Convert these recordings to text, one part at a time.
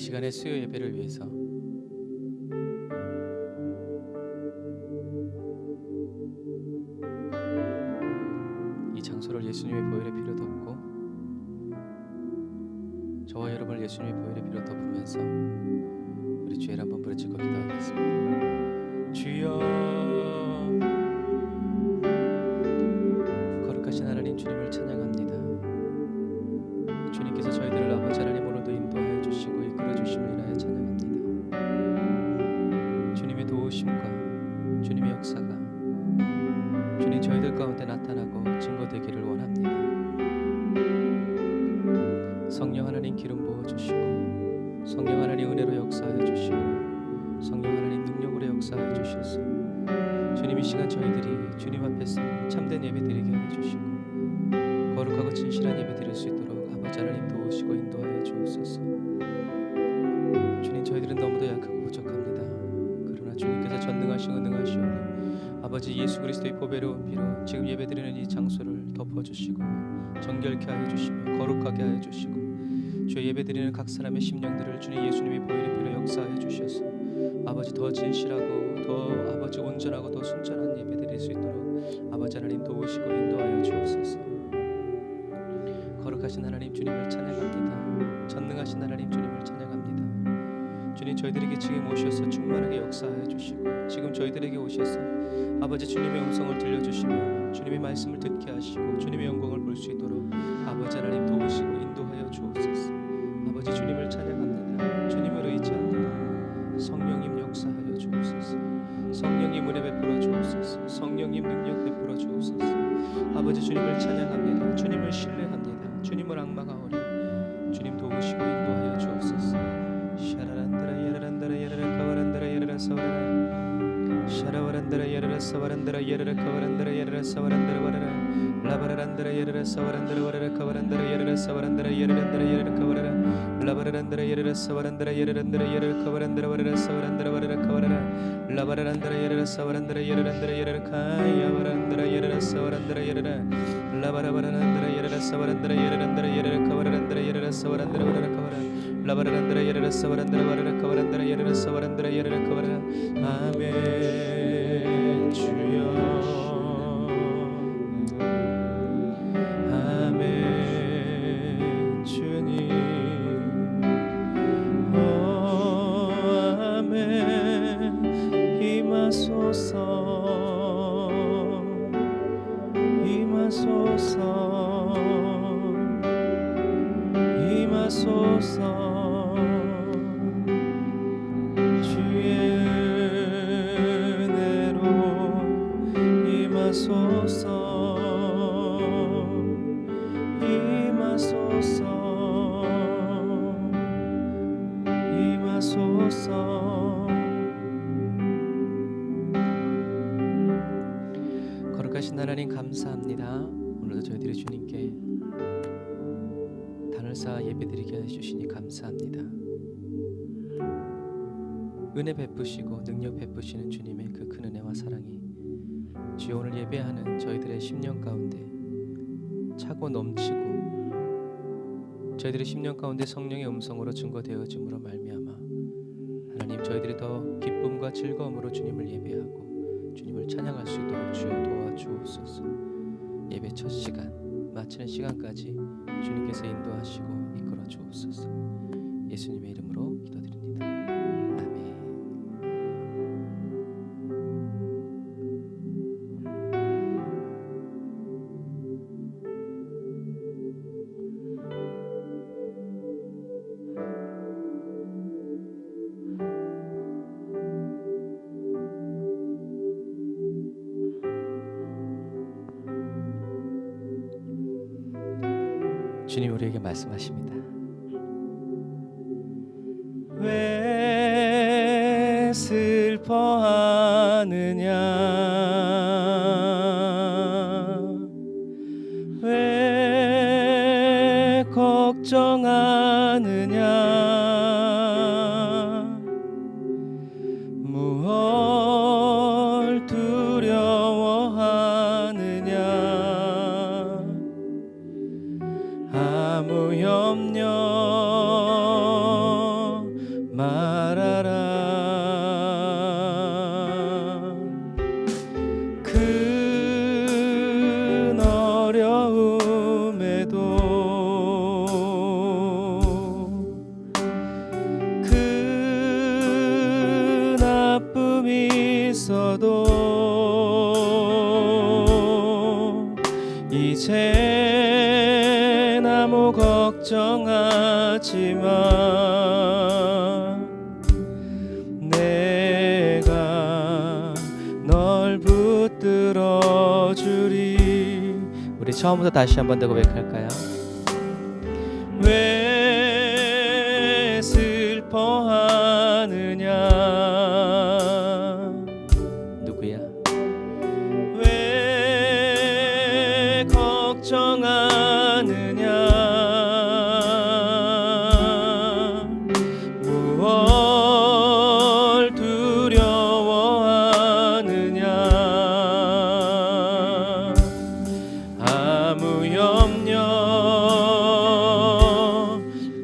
시간의 수요 예배를 위해서 이 장소를 예수님의 보혈의 피로 덮고 저와 여러분을 예수님의 보혈의 피로 덮으면서 우리 주를 한번 부르짖고 기도하겠습니다. 주여, 거룩하신 하나님 주님을 찬양합니다. 주님께서 저희들을 아버지 하나님 오늘도 인도하여 주시고 이끌어 주심을 인하여 찬양합니다. 주님의 도우심과 주님의 역사가 주님 저희들 가운데 나타나고 증거되기를 원합니다. 성령 하나님 기름 부어주시고 성령 하나님 은혜로 역사하여 주시고 성령 하나님 능력으로 역사하여 주셔서 주님 이 시간 저희들이 주님 앞에서 참된 예배 드리게 하여 주시고 거룩하고 진실한 예배 드릴 수 있도록 아버지 하나님 도우시고 인도하여 주옵소서. 주님 저희들은 너무도 약하고 부족합니다. 그러나 주님께서 전능하시고 은능하시오니 아버지 예수 그리스도의 보배로운 피로 지금 예배드리는 이 장소를 덮어주시고 정결케 하여 주시며 거룩하게 하여 주시고 주의 예배드리는 각 사람의 심령들을 주님 예수님의 보혈의 피로 역사하여 주셔서 아버지 더 진실하고 더 아버지 온전하고 더 순전한 예배드릴 수 있도록 아버지 하나님 도우시고 인도하여 주옵소서. 거룩하신 하나님 주님을 찬양합니다. 전능하신 하나님 주님을 찬양합니다. 주님 저희들에게 지금 오셔서 충만하게 역사하여 주시고 지금 저희들에게 오셔서 아버지 주님의 음성을 들려주시며 주님의 말씀을 듣게 하시고 주님의 영광을 볼 수 있도록 아버지 하나님 도우시고 인도하여 주옵소서. 아버지 주님을 찬양합니다. 주님을 의지합니다. 성령님 역사하여 주옵소서. 성령님 은혜 베풀어 주옵소서. 성령님 능력 베풀어 주옵소서. 아버지 주님을 찬양합니다. 주님을 신뢰합니다. 주님을 앙망하오니 주님 도우시고 인도하여 주옵소서. 샤라란드라 예라란드라 예라라 카와란드라 예라라 사와라라 샤라와란드라 예라라 사와란드라 예라라 카와란드라 예라라 사와란드라 와라라 라바라란드라 예라라 사와란드라 와라라 카와란드라 예라라 사와란드라 예라란드라 예라라 카와라라 라바라란드라 예라라 사와란드라 예라란드라 예라라 카와란드라 와라라 사와란드라 와라라 카와라라 라바라란드라 예라라 사와란드라 예라란드라 예라라 카야와란드라 예라라 사와란드라 예라라 라바라바라란드라 예라라 사와란드라 예라란드라 예라라 카와라란드라 예라라 사와란드라 와라라 카와라 라바라란드라 예라라 사와란드라 와라라 카와란드라 예라라 사와란드라 예라라 카와라 아멘. 주여 아멘. 주님 아멘. 임하소서 임하소서 임하소서 주의 은혜로 임하소서 임하소서 임하소서. 거룩하신 하나님 감사합니다. 오늘도 저희들이 주님께 단을 쌓아 예배드리게 해주시니 감사합니다. 은혜 베푸시고 능력 베푸시는 주님의 그 큰 은혜와 사랑이 주여 오늘 예배하는 저희들의 심령 가운데 차고 넘치고 저희들의 심령 가운데 성령의 음성으로 증거되어짐으로 말미암아 하나님 저희들이 더 기쁨과 즐거움으로 주님을 예배하고 주님을 찬양할 수 있도록 주여 도와주옵소서. 예배 첫 시간 마치는 시간까지 주님께서 인도하시고 이끌어 주옵소서. 예수님의 이름으로 기도드립니다. 아멘. 주님 우리에게 말씀하십니다. 왜 슬퍼하느냐 왜 걱정하느냐 무엇 두려워하느냐 아무 염려 내가 널 붙들어 주리. 우리 처음부터 다시 한번 더 고백할까요? 왜 슬퍼하느냐, 누구야? 왜 걱정하느냐, 무얼 두려워하느냐, 아무 염려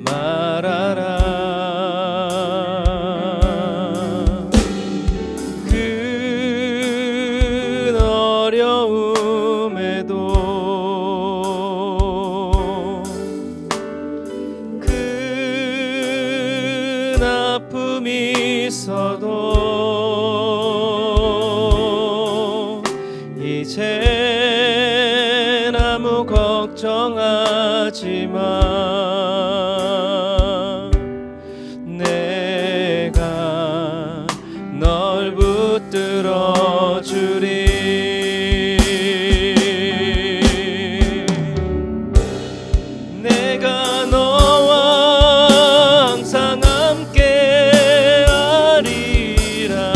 말아라. 그 어려움에도 그 아픔이 있어도 이젠 아무 걱정하지 마. 내가 널 붙들어 주리. 내가 너와 항상 함께 하리라.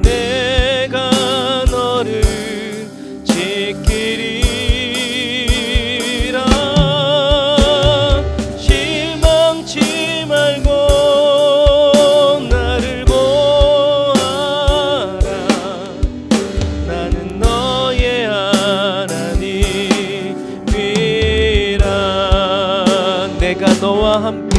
내가 너를 지키리라. 실망치 말고 나를 보아라. 나는 너의 하나님이라. 내가 너와 함께,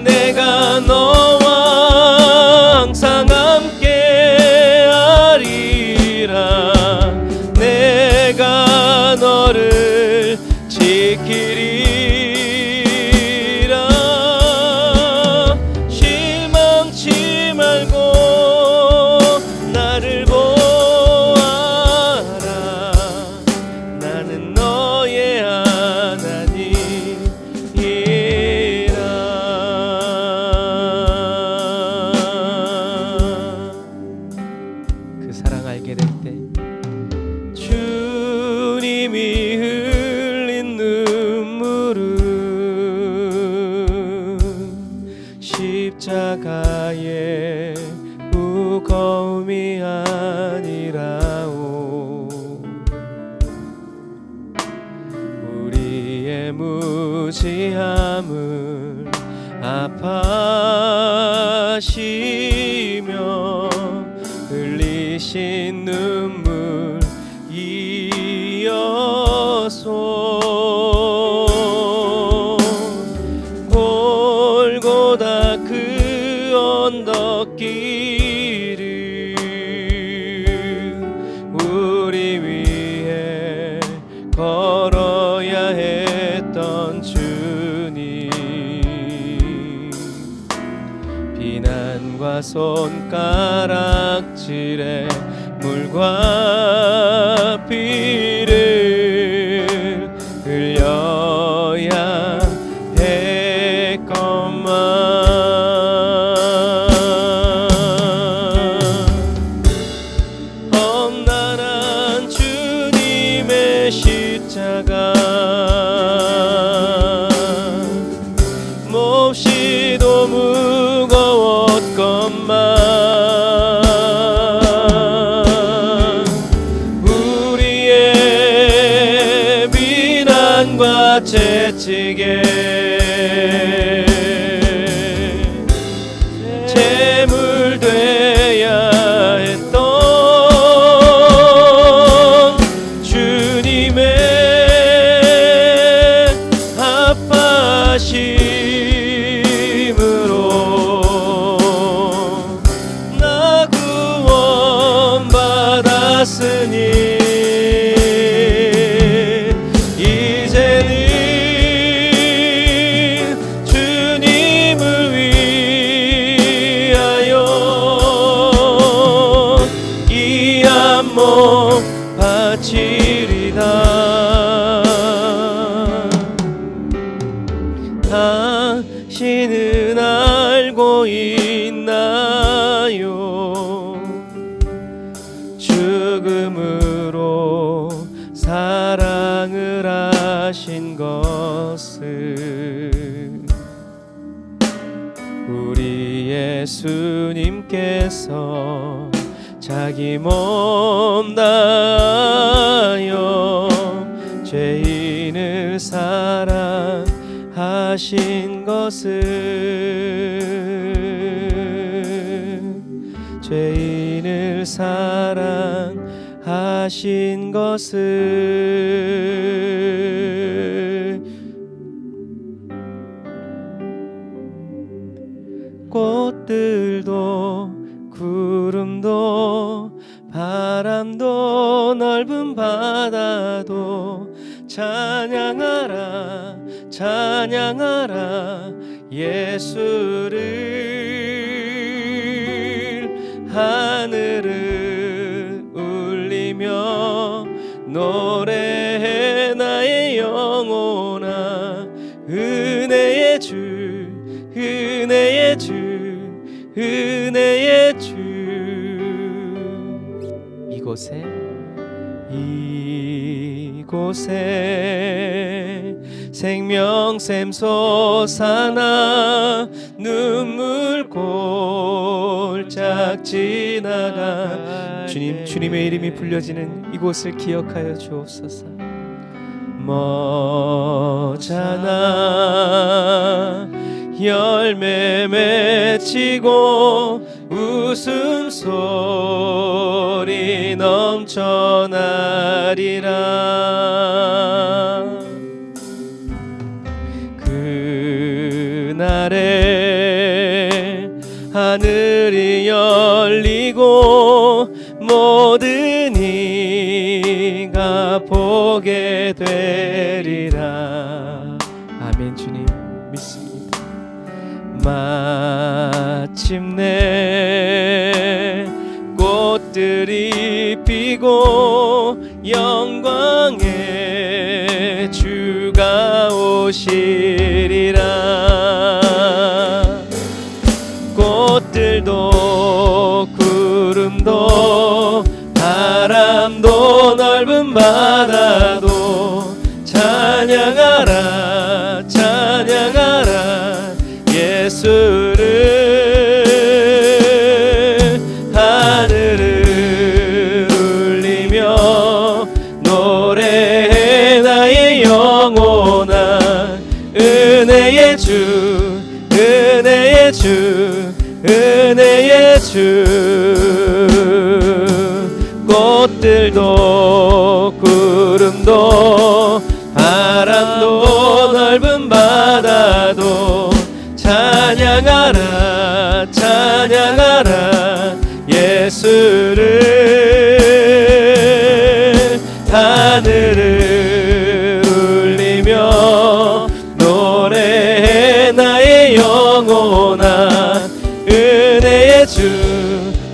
내가 너와 항상 함께 하리라. 내가 너를 지키리라. 실망치 말고 나를 보아라. 나는 너의 하나님이라. 그 사랑 알게 될 때 주님이 흘린 눈물은 십자가의 무거움이 아니라오. 우리의 무지함을 아파하시며 흘리신 눈물 이어서 골고다 그 언덕길을 우리 위해 걸어야 했던 주님. 비난과 손가락질에 물과 피를 흘려야 했건만 험난한 주님의 십자가 몹시도 무거웠건만 우리의 비난과 채찍에 제물돼야 했던 주님의 아파심으로 나 구원받았으니 이제는 주님을 위하여 이 한 몸 바치리다. 죽음으로 사랑을 하신 것을 우리 예수님께서 자기 몸 다하여 죄인을 사랑하신 것을 죄인을 사랑하신 것을 꽃들도 구름도 바람도 넓은 바다도 찬양하라 찬양하라 예수를 하늘을 울리며 노래해 나의 영혼아 은혜의 주 은혜의 주 은혜의 주 이곳에 생명샘 솟아나 눈물 골짝 지나가 주님의 이름이 불려지는 이곳을 기억하여 주옵소서. 머잖아 열매 맺히고 웃음소리 넘쳐나리라. 그날에 하늘이 열리고 모든 이가 보게 되리라. 아멘. 주님 믿습니다. 마침내 꽃들이 피고 영광의 주가 오시리라. 꽃들도 구름도 바람도 넓은 바다도 찬양하라 찬양하라 예수를 하늘을 울리며 노래해 나의 영혼아 은혜의 주 은혜의 주 은혜의 주 꽃들도 구름도 바람도 넓은 바다도 찬양하라 찬양하라 예수를 하늘을 울리며 노래해 나의 영혼아 은혜의 주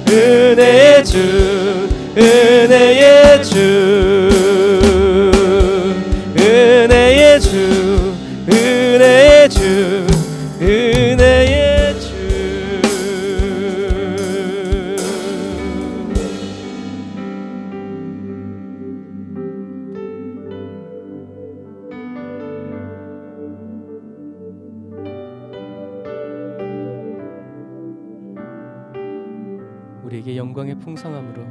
은혜의 주 은혜의 주 은혜의 주 은혜의 주 은혜의 주. 우리에게 영광의 풍성함으로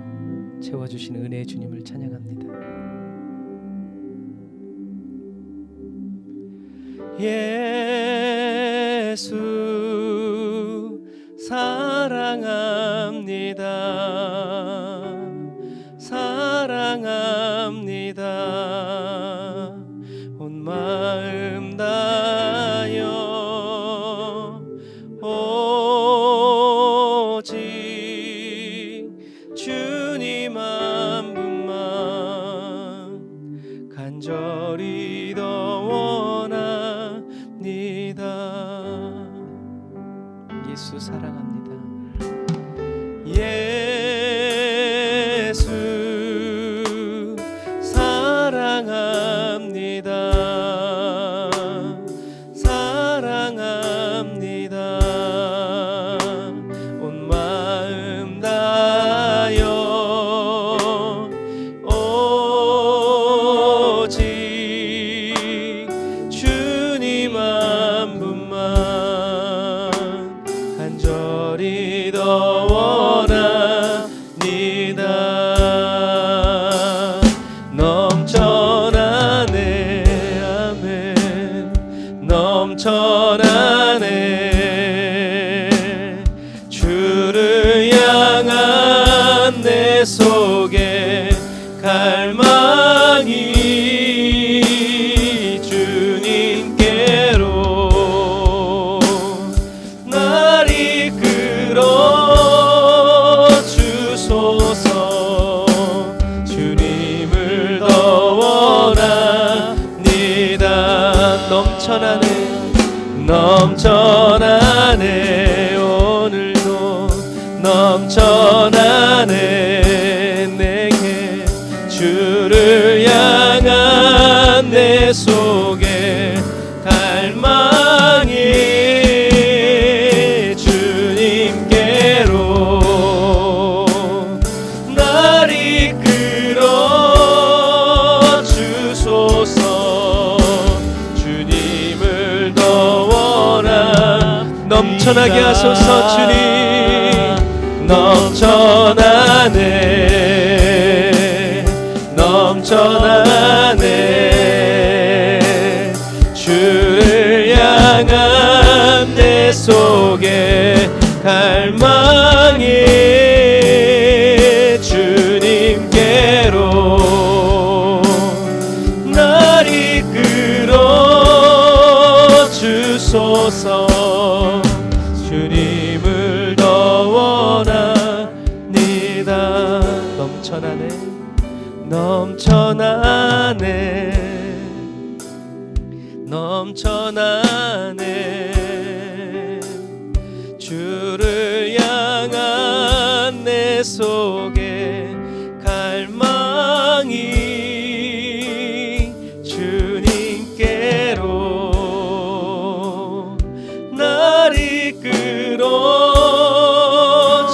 채워주시는 은혜의 주님을 찬양합니다. 예수 사랑합니다 사랑합니다 온 마음 다하여 오직 주님 한 분만 간절히 더 원합니다. 예수 사랑합니다. 예수 내 속에 갈망이 주님께로 날 이끌어 주소서. 주님을 더 원합니다. 넘쳐나네 오늘도 넘쳐나네 내게 주를 향한 내 속에 갈망이 주님께로 날 이끌어 주소서. 주님을 더 원하 넘쳐나게 하소서. 주님 넘쳐나네 주를 향한 내 속에 갈망이 주님께로 날 이끌어 주소서. 주님을 더 원합니다. 넘쳐나네 주를 향한 내 속에 갈망이 주님께로 날 이끌어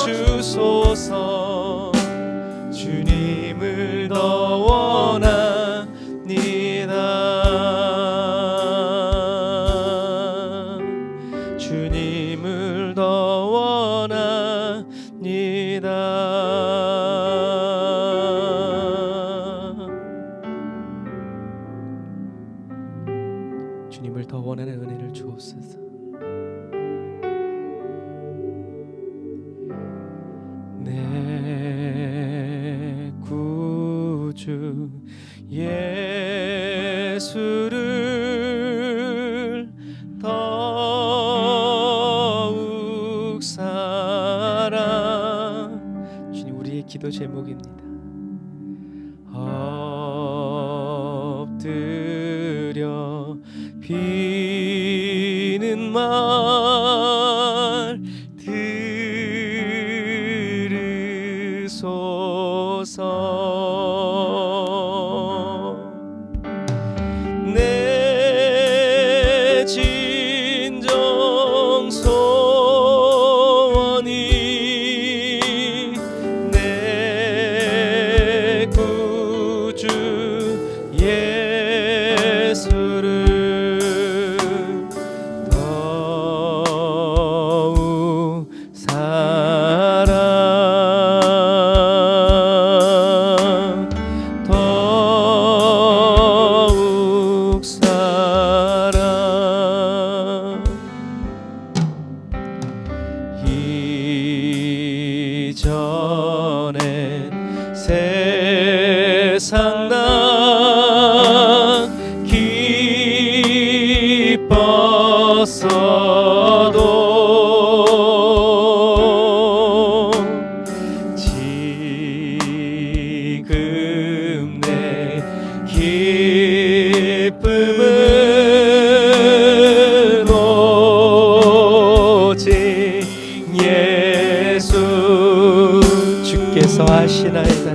주소서. 주님을 더 원합니다. 주님을 더 원합니다. 주님을 더 원하는 은혜를 주옵소서. 내 구주 예수를 더욱 사랑. 주님, 우리의 기도 제목입니다. 엎드려 비는 말 들으소서. 내 진정 소원이 내 구주 예수를 더욱 사랑 더욱 사랑. 이전엔 세상 나 기뻤어도 지금 내 기쁨은 오직 예수 주께서 하시나이다.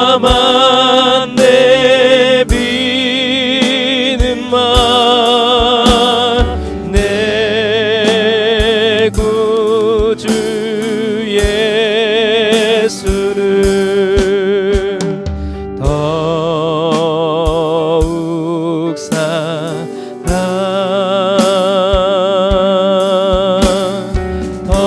다만 내비는 말 내 구주 예수를 더욱 사랑 더욱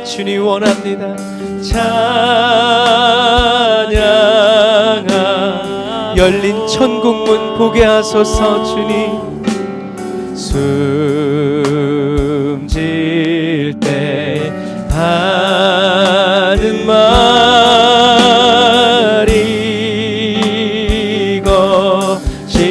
주님 원합니다. 찬양하 열린 천국문 보게 하소서. 주님 숨질 때 하는 말이 것일세.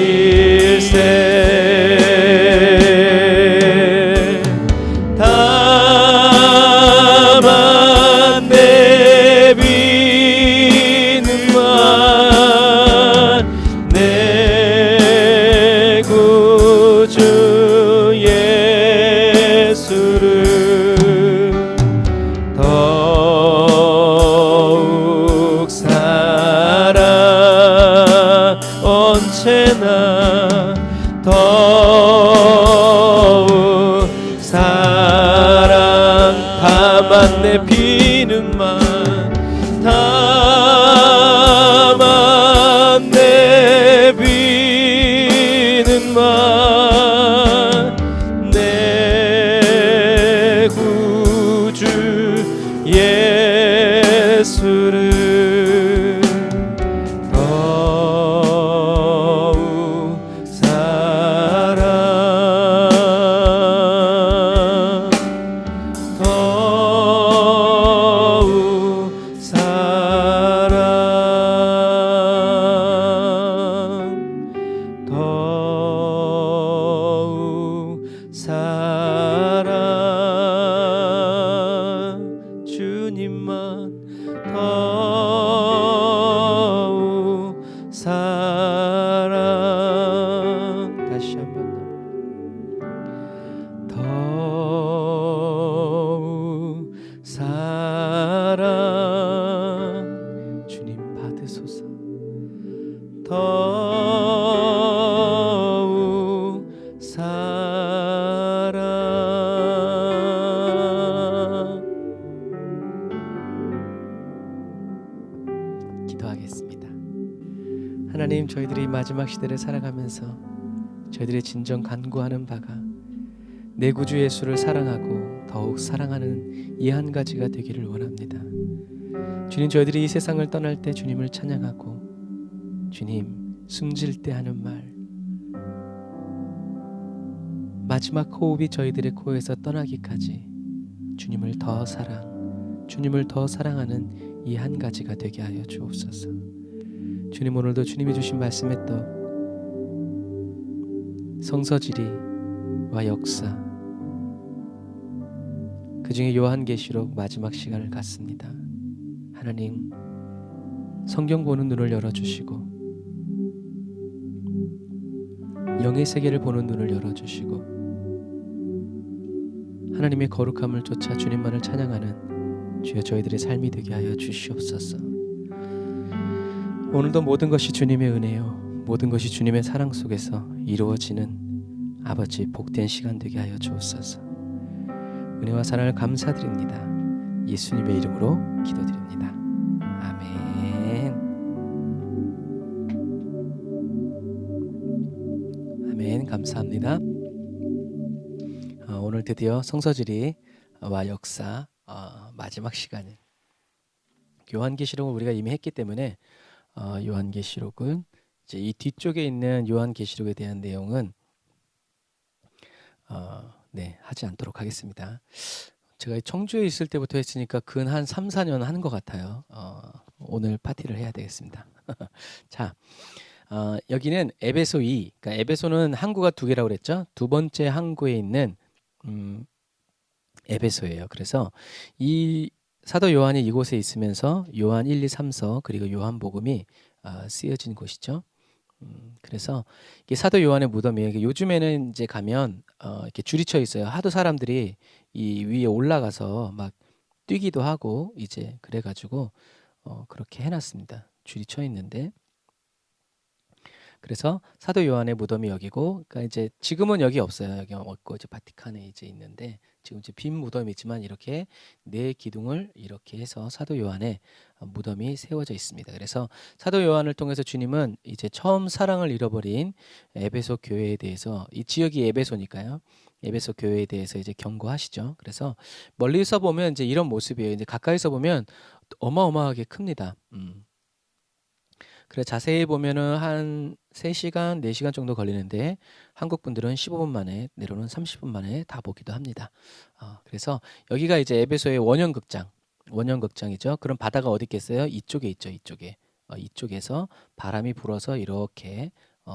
다만 내비는 말 내 구주 예수를 더욱 사랑 언제나 더욱 사랑. 다만 내비는 말 다만 내비는 말 내 구주 예수를 더욱 사랑 더욱 사랑 더욱 사랑. 주님만 더욱 사랑. 다시 한번 더욱 사랑. 주님 받으소서. 더욱 사랑. 기도하겠습니다. 하나님, 저희들이 마지막 시대를 살아가면서 저희들의 진정 간구하는 바가 내 구주 예수를 사랑하고 더욱 사랑하는 이 한 가지가 되기를 원합니다. 주님, 저희들이 이 세상을 떠날 때 주님을 찬양하고 주님 숨질 때 하는 말 마지막 호흡이 저희들의 코에서 떠나기까지 주님을 더 사랑하는 이 한 가지가 되게 하여 주옵소서. 주님, 오늘도 주님이 주신 말씀의 떡 성서지리와 역사, 그 중에 요한계시록 마지막 시간을 갖습니다. 하나님, 성경 보는 눈을 열어주시고 영의 세계를 보는 눈을 열어주시고 하나님의 거룩함을 쫓아 주님만을 찬양하는 주여 저희들의 삶이 되게 하여 주시옵소서. 오늘도 모든 것이 주님의 은혜요 모든 것이 주님의 사랑 속에서 이루어지는 아버지 복된 시간 되게 하여 주옵소서. 은혜와 사랑을 감사드립니다. 예수님의 이름으로 기도드립니다. 아멘. 아멘. 감사합니다. 오늘 드디어 성서지리와 역사 마지막 시간은 요한계시록을 우리가 이미 했기 때문에 요한계시록은 이제 이 뒤쪽에 있는 요한계시록에 대한 내용은 하지 않도록 하겠습니다. 제가 청주에 있을 때부터 했으니까 근 한 3, 4년 하는 것 같아요. 오늘 파티를 해야 되겠습니다. 자, 여기는 에베소 2. 그러니까 에베소는 항구가 두 개라고 그랬죠. 두 번째 항구에 있는 에베소예요. 그래서 이 사도 요한이 이곳에 있으면서 요한 1, 2, 3서 그리고 요한복음이 쓰여진 곳이죠. 그래서 이게 사도 요한의 무덤이에요. 요즘에는 이제 가면 이렇게 줄이 쳐 있어요. 하도 사람들이 이 위에 올라가서 막 뛰기도 하고 이제 그래가지고 그렇게 해놨습니다. 줄이 쳐 있는데 그래서 사도 요한의 무덤이 여기고, 그러니까 이제 지금은 여기 없어요. 여기 없고 이제 바티칸에 이제 있는데, 지금 이제 빈 무덤이지만 이렇게 네 기둥을 이렇게 해서 사도 요한의 무덤이 세워져 있습니다. 그래서 사도 요한을 통해서 주님은 이제 처음 사랑을 잃어버린 에베소 교회에 대해서, 이 지역이 에베소니까요. 에베소 교회에 대해서 이제 경고하시죠. 그래서 멀리서 보면 이제 이런 모습이에요. 이제 가까이서 보면 어마어마하게 큽니다. 그래 자세히 보면은 한 3시간, 4시간 정도 걸리는데 한국 분들은 15분 만에, 내로는 30분 만에 다 보기도 합니다. 그래서 여기가 이제 에베소의 원형극장이죠. 그럼 바다가 어디 있겠어요? 이쪽에 있죠. 이쪽에. 이쪽에서 바람이 불어서 이렇게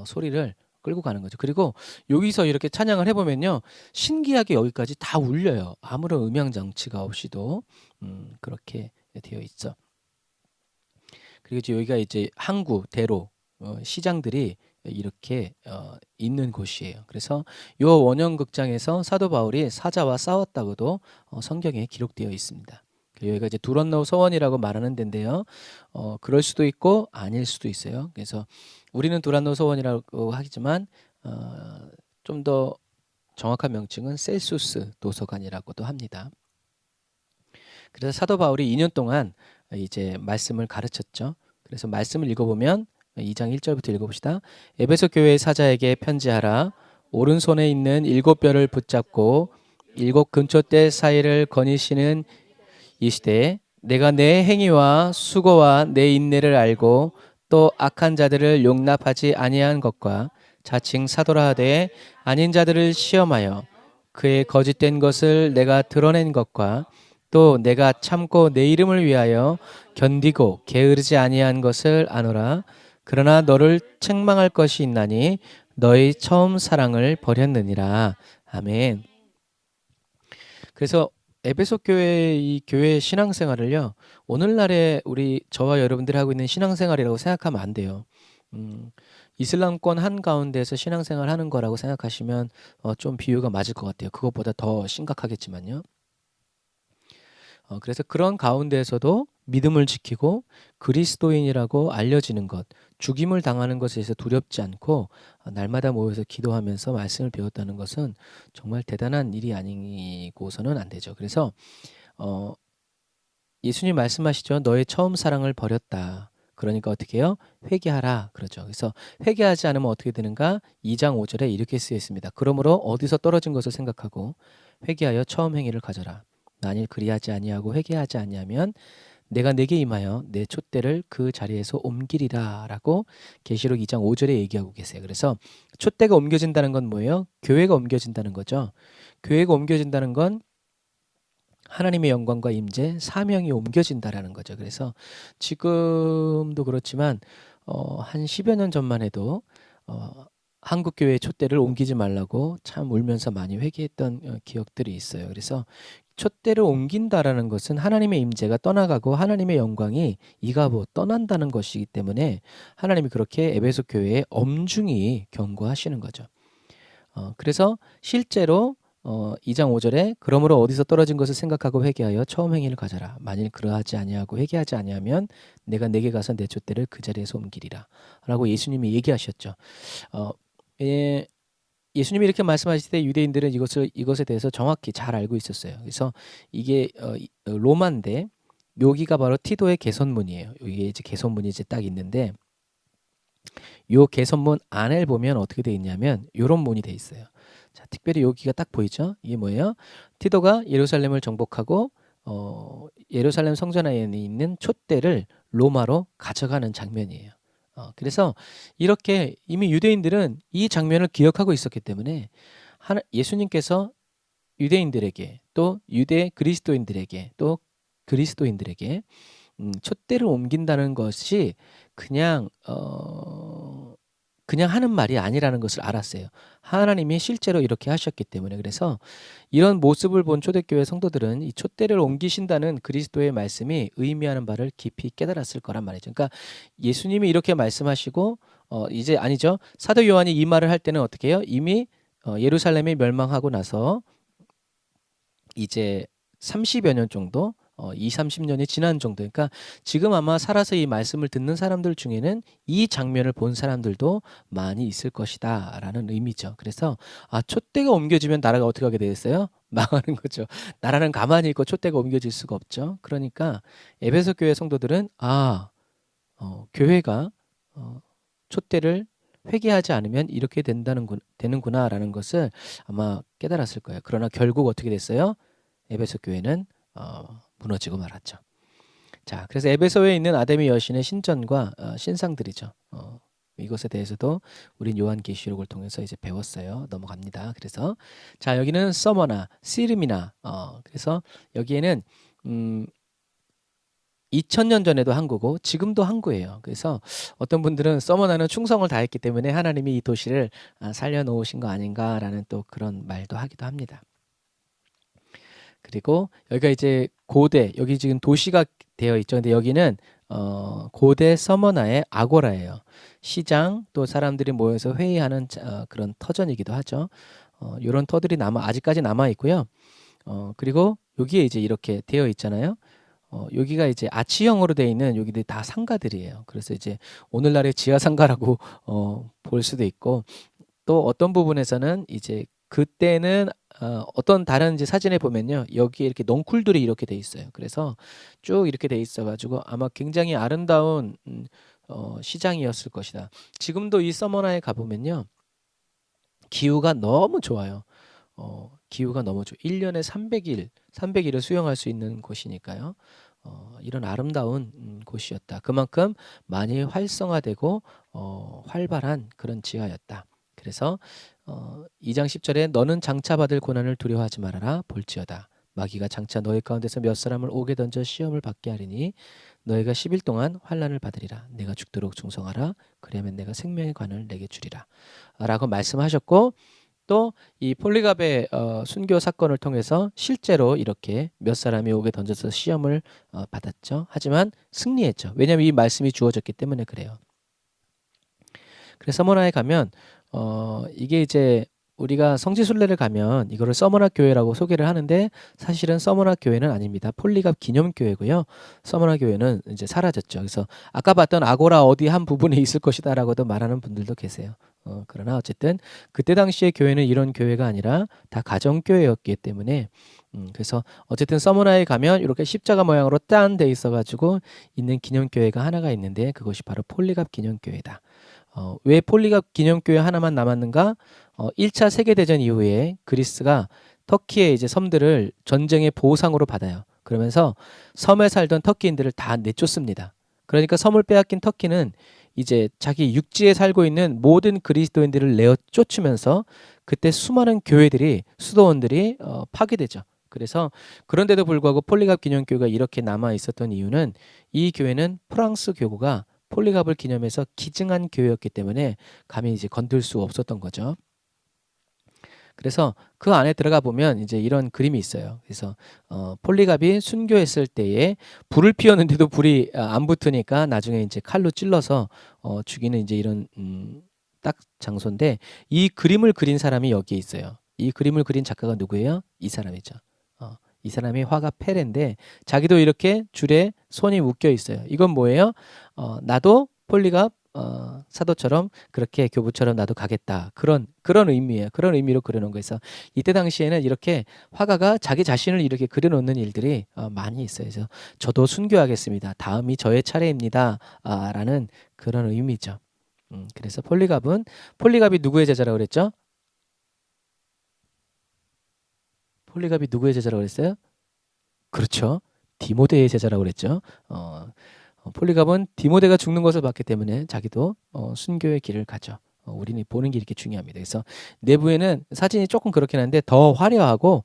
소리를 끌고 가는 거죠. 그리고 여기서 이렇게 찬양을 해보면요, 신기하게 여기까지 다 울려요. 아무런 음향 장치가 없이도 그렇게 되어 있죠. 그리고 이제 여기가 이제 항구, 대로, 시장들이 이렇게 있는 곳이에요. 그래서 이 원형극장에서 사도 바울이 사자와 싸웠다고도 성경에 기록되어 있습니다. 여기가 이제 두런노 소원이라고 말하는 데인데요. 그럴 수도 있고 아닐 수도 있어요. 그래서 우리는 두란노 소원이라고 하지만 좀 더 정확한 명칭은 셀수스 도서관이라고도 합니다. 그래서 사도 바울이 2년 동안 이제 말씀을 가르쳤죠. 그래서 말씀을 읽어보면 2장 1절부터 읽어봅시다. 에베소 교회의 사자에게 편지하라. 오른손에 있는 7뼈를 붙잡고 7 근초대 사이를 거니시는 이 시대에 내가 내 행위와 수고와 내 인내를 알고 또 악한 자들을 용납하지 아니한 것과 자칭 사도라 하되 아닌 자들을 시험하여 그의 거짓된 것을 내가 드러낸 것과 또 내가 참고 내 이름을 위하여 견디고 게으르지 아니한 것을 아노라. 그러나 너를 책망할 것이 있나니 너의 처음 사랑을 버렸느니라. 아멘. 그래서 에베소 교회 이 교회의 신앙생활을요, 오늘날에 저와 여러분들이 하고 있는 신앙생활이라고 생각하면 안 돼요. 이슬람권 한가운데서 신앙생활 하는 거라고 생각하시면 좀 비유가 맞을 것 같아요. 그것보다 더 심각하겠지만요. 그래서 그런 가운데에서도 믿음을 지키고 그리스도인이라고 알려지는 것, 죽임을 당하는 것에 대해서 두렵지 않고 날마다 모여서 기도하면서 말씀을 배웠다는 것은 정말 대단한 일이 아니고서는 안 되죠. 그래서 예수님 말씀하시죠. 너의 처음 사랑을 버렸다. 그러니까 어떻게 해요? 회개하라 그러죠. 그래서 회개하지 않으면 어떻게 되는가? 2장 5절에 이렇게 쓰여 있습니다. 그러므로 어디서 떨어진 것을 생각하고 회개하여 처음 행위를 가져라. 만일 그리하지 아니하고 회개하지 아니하면 내가 내게 임하여 내 촛대를 그 자리에서 옮기리라라고 계시록 2장 5절에 얘기하고 계세요. 그래서 촛대가 옮겨진다는 건 뭐예요? 교회가 옮겨진다는 거죠. 교회가 옮겨진다는 건 하나님의 영광과 임재, 사명이 옮겨진다라는 거죠. 그래서 지금도 그렇지만 한 10여 년 전만 해도 한국 교회의 촛대를 옮기지 말라고 참 울면서 많이 회개했던 기억들이 있어요. 그래서 촛대를 옮긴다라는 것은 하나님의 임재가 떠나가고 하나님의 영광이 이가보 떠난다는 것이기 때문에 하나님이 그렇게 에베소 교회에 엄중히 경고하시는 거죠. 그래서 실제로 2장 5절에 그러므로 어디서 떨어진 것을 생각하고 회개하여 처음 행위를 가져라. 만일 그러하지 아니하고 회개하지 아니하면 내가 내게 가서 내 촛대를 그 자리에서 옮기리라 라고 예수님이 얘기하셨죠. 예수님이 이렇게 말씀하실 때 유대인들은 이것에 대해서 정확히 잘 알고 있었어요. 그래서 이게 로마인데 여기가 바로 티도의 개선문이에요. 이게 이제 개선문이 이제 딱 있는데 요 개선문 안을 보면 어떻게 돼 있냐면 요런 문이 돼 있어요. 자, 특별히 여기가 딱 보이죠? 이게 뭐예요? 티도가 예루살렘을 정복하고 예루살렘 성전 안에 있는 촛대를 로마로 가져가는 장면이에요. 그래서 이렇게 이미 유대인들은 이 장면을 기억하고 있었기 때문에 예수님께서 유대인들에게 또 유대 그리스도인들에게 또 그리스도인들에게 촛대를 옮긴다는 것이 그냥 하는 말이 아니라는 것을 알았어요. 하나님이 실제로 이렇게 하셨기 때문에. 그래서 이런 모습을 본 초대교회 성도들은 이 촛대를 옮기신다는 그리스도의 말씀이 의미하는 바를 깊이 깨달았을 거란 말이죠. 그러니까 예수님이 이렇게 말씀하시고 이제 아니죠. 사도 요한이 이 말을 할 때는 어떻게 해요? 이미 예루살렘이 멸망하고 나서 이제 30여 년 정도 20-30년이 지난 정도. 그러니까 지금 아마 살아서 이 말씀을 듣는 사람들 중에는 이 장면을 본 사람들도 많이 있을 것이다라는 의미죠. 그래서 촛대가 옮겨지면 나라가 어떻게 하게 되겠어요? 망하는 거죠. 나라는 가만히 있고 촛대가 옮겨질 수가 없죠. 그러니까 에베소 교회 성도들은 교회가 촛대를 회개하지 않으면 이렇게 되는구나라는 것을 아마 깨달았을 거예요. 그러나 결국 어떻게 됐어요? 에베소 교회는 무너지고 말았죠. 자, 그래서 에베소에 있는 아데미 여신의 신전과 신상들이죠. 이것에 대해서도 우린 요한계시록을 통해서 이제 배웠어요. 넘어갑니다. 그래서 자, 여기는 서머나, 시르미나. 그래서 여기에는 2000년 전에도 항구고 지금도 항구예요. 그래서 어떤 분들은 서머나는 충성을 다했기 때문에 하나님이 이 도시를 살려놓으신 거 아닌가라는 또 그런 말도 하기도 합니다. 그리고 여기가 이제 고대, 여기 지금 도시가 되어 있죠. 근데 여기는 고대 서머나의 아고라예요. 시장, 또 사람들이 모여서 회의하는 그런 터전이기도 하죠. 이런 터들이 아직까지 남아 있고요. 그리고 여기에 이제 이렇게 되어 있잖아요. 여기가 이제 아치형으로 되어 있는 여기들 다 상가들이에요. 그래서 이제 오늘날의 지하상가라고 볼 수도 있고, 또 어떤 부분에서는 이제 그때는 어떤 다른 이제 사진에 보면요, 여기에 이렇게 넝쿨들이 이렇게 돼 있어요. 그래서 쭉 이렇게 돼 있어가지고 아마 굉장히 아름다운 시장이었을 것이다. 지금도 이 서머나에 가보면요, 기후가 너무 좋아요. 기후가 너무 좋아요. 1년에 300일을 수영할 수 있는 곳이니까요. 이런 아름다운 곳이었다. 그만큼 많이 활성화되고 활발한 그런 지하였다. 그래서 2장 10절에 너는 장차 받을 고난을 두려워하지 말아라. 볼지어다. 마귀가 장차 너희 가운데서 몇 사람을 옥에 던져 시험을 받게 하리니 너희가 10일 동안 환난을 받으리라. 내가 죽도록 충성하라. 그리하면 내가 생명의 관을 내게 주리라. 라고 말씀하셨고, 또 이 폴리갑의 순교 사건을 통해서 실제로 이렇게 몇 사람이 옥에 던져서 시험을 받았죠. 하지만 승리했죠. 왜냐하면 이 말씀이 주어졌기 때문에 그래요. 그래서 서머나에 가면 이게 이제 우리가 성지순례를 가면 이거를 서머나 교회라고 소개를 하는데 사실은 서머나 교회는 아닙니다. 폴리갑 기념교회고요. 서머나 교회는 이제 사라졌죠. 그래서 아까 봤던 아고라 어디 한 부분에 있을 것이다라고도 말하는 분들도 계세요. 그러나 어쨌든 그때 당시의 교회는 이런 교회가 아니라 다 가정교회였기 때문에 그래서 어쨌든 서머나에 가면 이렇게 십자가 모양으로 딴 돼 있어가지고 있는 기념교회가 하나가 있는데 그것이 바로 폴리갑 기념교회다. 왜 폴리갑 기념교회 하나만 남았는가? 1차 세계대전 이후에 그리스가 터키의 이제 섬들을 전쟁의 보상으로 받아요. 그러면서 섬에 살던 터키인들을 다 내쫓습니다. 그러니까 섬을 빼앗긴 터키는 이제 자기 육지에 살고 있는 모든 그리스도인들을 내어 쫓으면서 그때 수많은 교회들이 수도원들이 파괴되죠. 그래서 그런데도 불구하고 폴리갑 기념교회가 이렇게 남아 있었던 이유는 이 교회는 프랑스 교구가 폴리갑을 기념해서 기증한 교회였기 때문에 감히 이제 건들 수 없었던 거죠. 그래서 그 안에 들어가 보면 이제 이런 그림이 있어요. 그래서 폴리갑이 순교했을 때에 불을 피웠는데도 불이 안 붙으니까 나중에 이제 칼로 찔러서 죽이는 이제 이런 딱 장소인데 이 그림을 그린 사람이 여기에 있어요. 이 그림을 그린 작가가 누구예요? 이 사람이죠. 이 사람이 화가 페레인데 자기도 이렇게 줄에 손이 묶여 있어요. 이건 뭐예요? 나도 폴리갑 사도처럼 그렇게 교부처럼 나도 가겠다. 그런 의미예요. 그런 의미로 그려놓은 거에서 이때 당시에는 이렇게 화가가 자기 자신을 이렇게 그려놓는 일들이 많이 있어요. 그래서 저도 순교하겠습니다. 다음이 저의 차례입니다. 라는 그런 의미죠. 그래서 폴리갑이 누구의 제자라고 그랬죠? 폴리갑이 누구의 제자라고 그랬어요? 그렇죠. 디모데의 제자라고 그랬죠. 폴리갑은 디모데가 죽는 것을 봤기 때문에 자기도 순교의 길을 가죠. 우리는 보는 게 이렇게 중요합니다. 그래서 내부에는 사진이 조금 그렇긴 한데 더 화려하고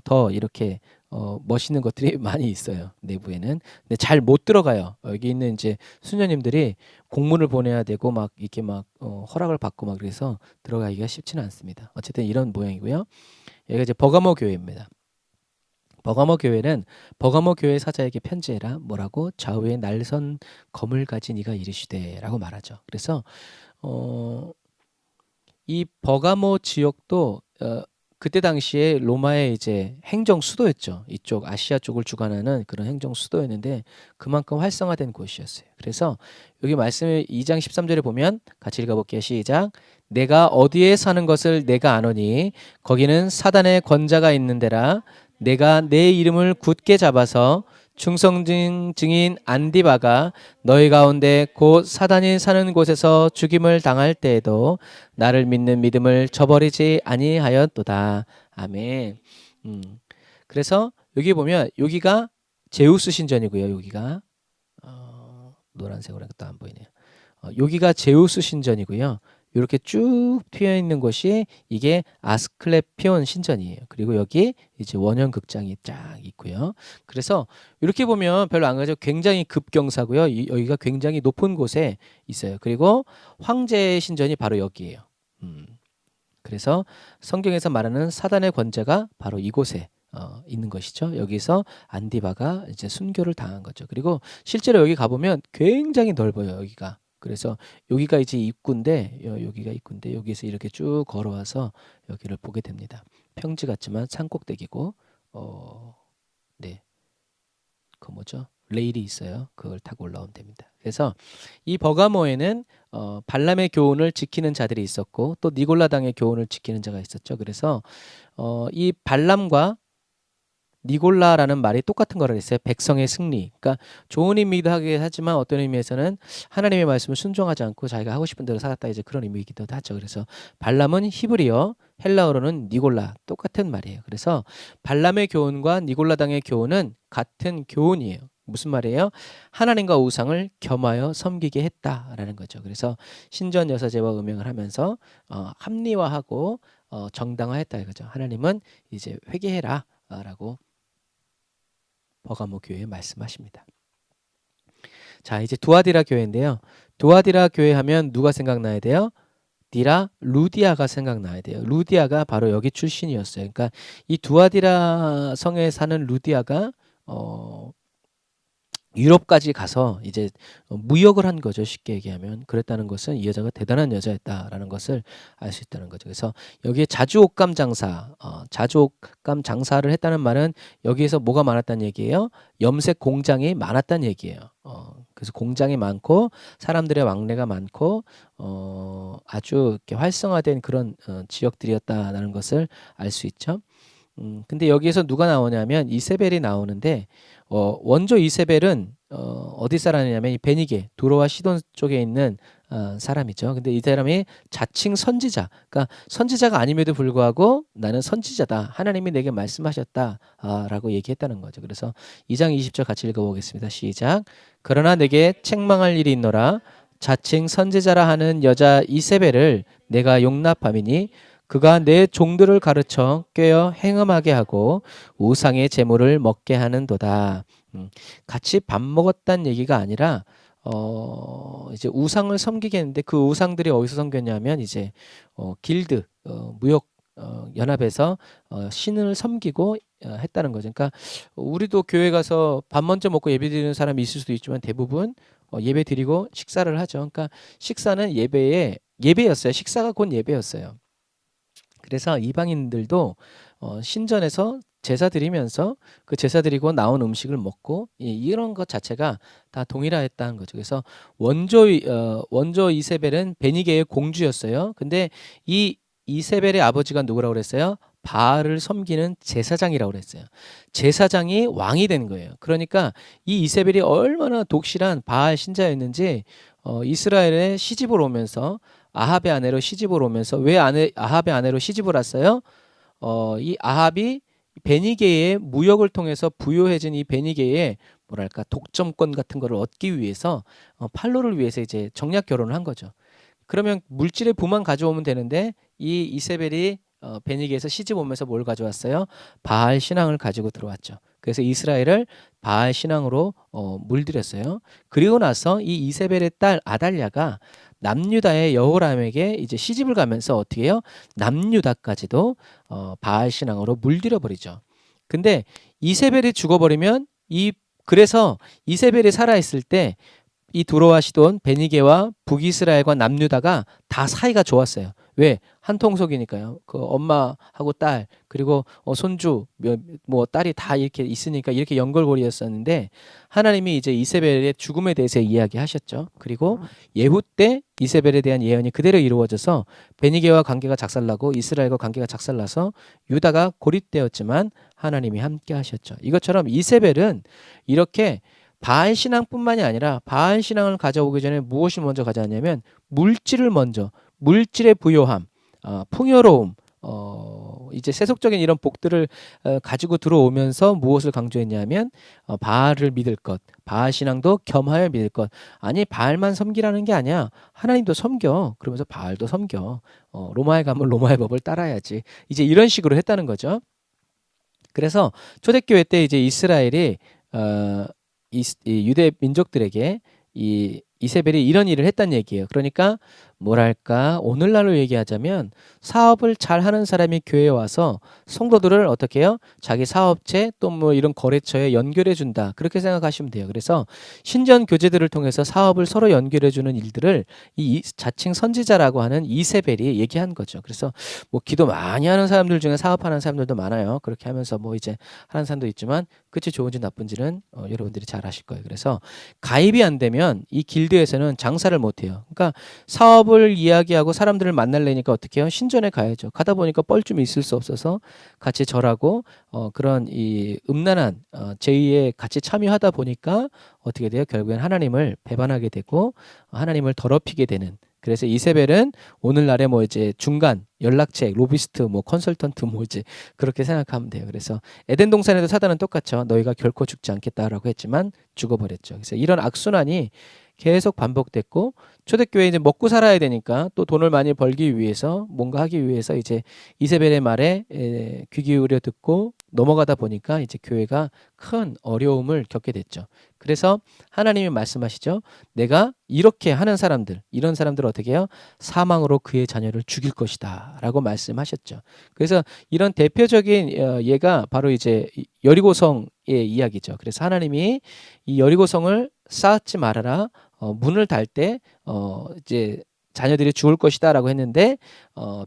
더 이렇게 멋있는 것들이 많이 있어요. 내부에는. 근데 잘 못 들어가요. 여기 있는 이제 수녀님들이 공문을 보내야 되고 막 이렇게 막 허락을 받고 막 그래서 들어가기가 쉽지는 않습니다. 어쨌든 이런 모양이고요. 여기가 이제 버가모 교회입니다. 버가모 교회는 버가모 교회 사자에게 편지해라. 뭐라고? 좌우에 날선 검을 가진 이가 이르시되라고 말하죠. 그래서 이 버가모 지역도 그때 당시에 로마의 이제 행정 수도였죠. 이쪽 아시아 쪽을 주관하는 그런 행정 수도였는데 그만큼 활성화된 곳이었어요. 그래서 여기 말씀을 2장 13절에 보면 같이 읽어볼게요. 시작. 내가 어디에 사는 것을 내가 아노니 거기는 사단의 권자가 있는 데라. 내가 내 이름을 굳게 잡아서 충성 증인 안디바가 너희 가운데 곧 사단이 사는 곳에서 죽임을 당할 때에도 나를 믿는 믿음을 저버리지 아니하였도다. 아멘. 그래서 여기 보면 여기가 제우스 신전이고요. 여기가 노란색으로 또 안 보이네요. 여기가 제우스 신전이고요. 이렇게 쭉 튀어 있는 곳이 이게 아스클레피온 신전이에요. 그리고 여기 이제 원형 극장이 쫙 있고요. 그래서 이렇게 보면 별로 안 가죠. 굉장히 급경사고요. 여기가 굉장히 높은 곳에 있어요. 그리고 황제의 신전이 바로 여기예요. 그래서 성경에서 말하는 사단의 권세가 바로 이곳에 있는 것이죠. 여기서 안디바가 이제 순교를 당한 거죠. 그리고 실제로 여기 가보면 굉장히 넓어요. 여기가. 그래서 여기가 이제 입구인데 여기가 입구인데 여기서 이렇게 쭉 걸어와서 여기를 보게 됩니다. 평지 같지만 산꼭대기고 네, 그 뭐죠? 레일이 있어요. 그걸 타고 올라오면 됩니다. 그래서 이 버가모에는 발람의 교훈을 지키는 자들이 있었고 또 니골라당의 교훈을 지키는 자가 있었죠. 그래서 이 발람과 니골라라는 말이 똑같은 거라 했어요. 백성의 승리. 그러니까 좋은 의미도 하긴 하지만 어떤 의미에서는 하나님의 말씀을 순종하지 않고 자기가 하고 싶은 대로 살았다 이제 그런 의미이기도 하죠. 그래서 발람은 히브리어, 헬라어로는 니골라 똑같은 말이에요. 그래서 발람의 교훈과 니골라당의 교훈은 같은 교훈이에요. 무슨 말이에요? 하나님과 우상을 겸하여 섬기게 했다라는 거죠. 그래서 신전 여사제와 음행을 하면서 합리화하고 정당화했다 이거죠. 하나님은 이제 회개해라라고 버가모 교회에 말씀하십니다. 자, 이제 두아디라 교회인데요. 두아디라 교회 하면 누가 생각나야 돼요? 디라 루디아가 생각나야 돼요. 루디아가 바로 여기 출신이었어요. 그러니까 이 두아디라 성에 사는 루디아가 유럽까지 가서 이제 무역을 한 거죠. 쉽게 얘기하면. 그랬다는 것은 이 여자가 대단한 여자였다라는 것을 알 수 있다는 거죠. 그래서 여기에 자주옥감 장사, 자주옥감 장사를 했다는 말은 여기에서 뭐가 많았다는 얘기예요? 염색 공장이 많았다는 얘기예요. 그래서 공장이 많고 사람들의 왕래가 많고 아주 이렇게 활성화된 그런 지역들이었다라는 것을 알 수 있죠. 근데 여기에서 누가 나오냐면 이세벨이 나오는데 원조 이세벨은 어디 사람이냐면 이 베니게 도로와 시돈 쪽에 있는 사람이죠. 근데 이 사람이 자칭 선지자, 그러니까 선지자가 아님에도 불구하고 나는 선지자다. 하나님이 내게 말씀하셨다라고 얘기했다는 거죠. 그래서 2장 20절 같이 읽어보겠습니다. 시작. 그러나 내게 책망할 일이 있노라. 자칭 선지자라 하는 여자 이세벨을 내가 용납함이니 그가 내 종들을 가르쳐 꿰어 행음하게 하고 우상의 제물을 먹게 하는도다. 같이 밥 먹었다는 얘기가 아니라 이제 우상을 섬기게 했는데 그 우상들이 어디서 섬겼냐면 이제 길드 무역 연합에서 신을 섬기고 했다는 거죠. 그러니까 우리도 교회 가서 밥 먼저 먹고 예배 드리는 사람이 있을 수도 있지만 대부분 예배 드리고 식사를 하죠. 그러니까 식사는 예배였어요. 식사가 곧 예배였어요. 그래서 이방인들도 신전에서 제사 드리면서 그 제사 드리고 나온 음식을 먹고 이런 것 자체가 다 동일하였다는 거죠. 그래서 원조 이세벨은 베니게의 공주였어요. 근데 이 이세벨의 아버지가 누구라고 그랬어요? 바알을 섬기는 제사장이라고 그랬어요. 제사장이 왕이 된 거예요. 그러니까 이 이세벨이 얼마나 독실한 바알 신자였는지 이스라엘에 시집을 오면서 아합의 아내로 시집을 오면서 왜 아합의 아내로 시집을 왔어요? 이 아합이 베니게의 무역을 통해서 부유해진 이 베니게의 뭐랄까 독점권 같은 거를 얻기 위해서 팔로를 위해서 이제 정략 결혼을 한 거죠. 그러면 물질의 부만 가져오면 되는데 이 이세벨이 베니게에서 시집 오면서 뭘 가져왔어요? 바알 신앙을 가지고 들어왔죠. 그래서 이스라엘을 바알 신앙으로 물들였어요. 그리고 나서 이 이세벨의 딸 아달랴가 남유다의 여호람에게 이제 시집을 가면서 어떻게 해요? 남유다까지도 바알 신앙으로 물들여 버리죠. 근데 이세벨이 죽어버리면 그래서 이세벨이 살아있을 때 이 두로와 시돈, 베니게와 북이스라엘과 남유다가 다 사이가 좋았어요. 왜? 한 통속이니까요. 그 엄마하고 딸 그리고 손주 뭐 딸이 다 이렇게 있으니까 이렇게 연결고리였었는데 하나님이 이제 이세벨의 죽음에 대해서 이야기하셨죠. 그리고 예후 때 이세벨에 대한 예언이 그대로 이루어져서 베니게와 관계가 작살나고 이스라엘과 관계가 작살나서 유다가 고립되었지만 하나님이 함께 하셨죠. 이것처럼 이세벨은 이렇게 바알 신앙뿐만이 아니라 바알 신앙을 가져오기 전에 무엇이 먼저 가져왔냐면 물질을 먼저 물질의 부요함, 풍요로움, 이제 세속적인 이런 복들을 가지고 들어오면서 무엇을 강조했냐면 바알을 믿을 것, 바알 신앙도 겸하여 믿을 것. 아니 바알만 섬기라는 게 아니야. 하나님도 섬겨. 그러면서 바알도 섬겨. 로마에 가면 로마의 법을 따라야지. 이제 이런 식으로 했다는 거죠. 그래서 초대교회 때 이제 이스라엘이 이 유대 민족들에게 이 이세벨이 이런 일을 했단 얘기예요. 그러니까 뭐랄까 오늘날로 얘기하자면 사업을 잘하는 사람이 교회에 와서 성도들을 어떻게 해요? 자기 사업체 또 뭐 이런 거래처에 연결해 준다. 그렇게 생각하시면 돼요. 그래서 신전 교제들을 통해서 사업을 서로 연결해 주는 일들을 이 자칭 선지자라고 하는 이세벨이 얘기한 거죠. 그래서 뭐 기도 많이 하는 사람들 중에 사업하는 사람들도 많아요. 그렇게 하면서 뭐 이제 하는 사람도 있지만 끝이 좋은지 나쁜지는 여러분들이 잘 아실 거예요. 그래서 가입이 안 되면 이 길드에서는 장사를 못 해요. 그러니까 사업을 이야기하고 사람들을 만날래니까 어떻게 해요? 신전에 가야죠. 가다 보니까 뻘쭘이 있을 수 없어서 같이 절하고 그런 이 음란한 제의에 같이 참여하다 보니까 어떻게 돼요? 결국엔 하나님을 배반하게 되고 하나님을 더럽히게 되는. 그래서 이세벨은 오늘날의 뭐 이제 중간 연락책, 로비스트, 뭐 컨설턴트 뭐 이제 그렇게 생각하면 돼요. 그래서 에덴 동산에도 사단은 똑같죠. 너희가 결코 죽지 않겠다라고 했지만 죽어버렸죠. 그래서 이런 악순환이 계속 반복됐고 초대교회 이제 먹고 살아야 되니까 또 돈을 많이 벌기 위해서 뭔가 하기 위해서 이제 이세벨의 말에 귀 기울여 듣고 넘어가다 보니까 이제 교회가 큰 어려움을 겪게 됐죠. 그래서 하나님이 말씀하시죠. 내가 이렇게 하는 사람들, 이런 사람들을 어떻게 해요? 사망으로 그의 자녀를 죽일 것이다 라고 말씀하셨죠. 그래서 이런 대표적인 예가 바로 이제 여리고성의 이야기죠. 그래서 하나님이 이 여리고성을 쌓지 말아라. 문을 달 때 이제 자녀들이 죽을 것이다라고 했는데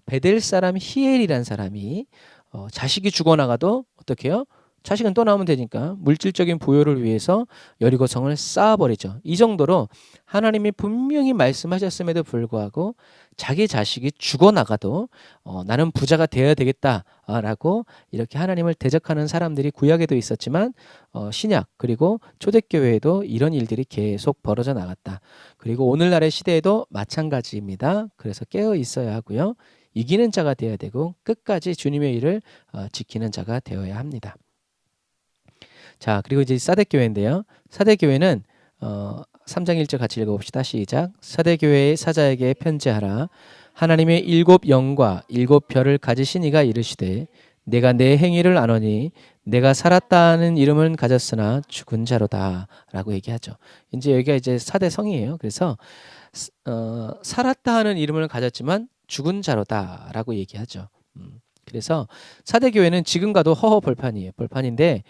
베델 사람 히엘이란 사람이 자식이 죽어나가도 어떻게 해요? 자식은 또 나오면 되니까 물질적인 부여를 위해서 여리고성을 쌓아버리죠. 이 정도로 하나님이 분명히 말씀하셨음에도 불구하고 자기 자식이 죽어나가도 나는 부자가 되어야 되겠다라고 이렇게 하나님을 대적하는 사람들이 구약에도 있었지만 신약 그리고 초대교회에도 이런 일들이 계속 벌어져 나갔다. 그리고 오늘날의 시대에도 마찬가지입니다. 그래서 깨어 있어야 하고요. 이기는 자가 되어야 되고 끝까지 주님의 일을 지키는 자가 되어야 합니다. 자, 그리고 이제 사대교회인데요. 사대교회는 3장 1절 같이 읽어봅시다. 시작. 사대교회의 사자에게 편지하라. 하나님의 7 영과 7 별을 가지신 이가 이르시되 내가 내 행위를 아노니 내가 살았다는 이름은 가졌으나 죽은 자로다 라고 얘기하죠. 이제 여기가 이제 사대성이에요. 그래서 살았다 하는 이름을 가졌지만 죽은 자로다 라고 얘기하죠. 그래서 사대교회는 지금 가도 허허벌판이에요. 벌판인데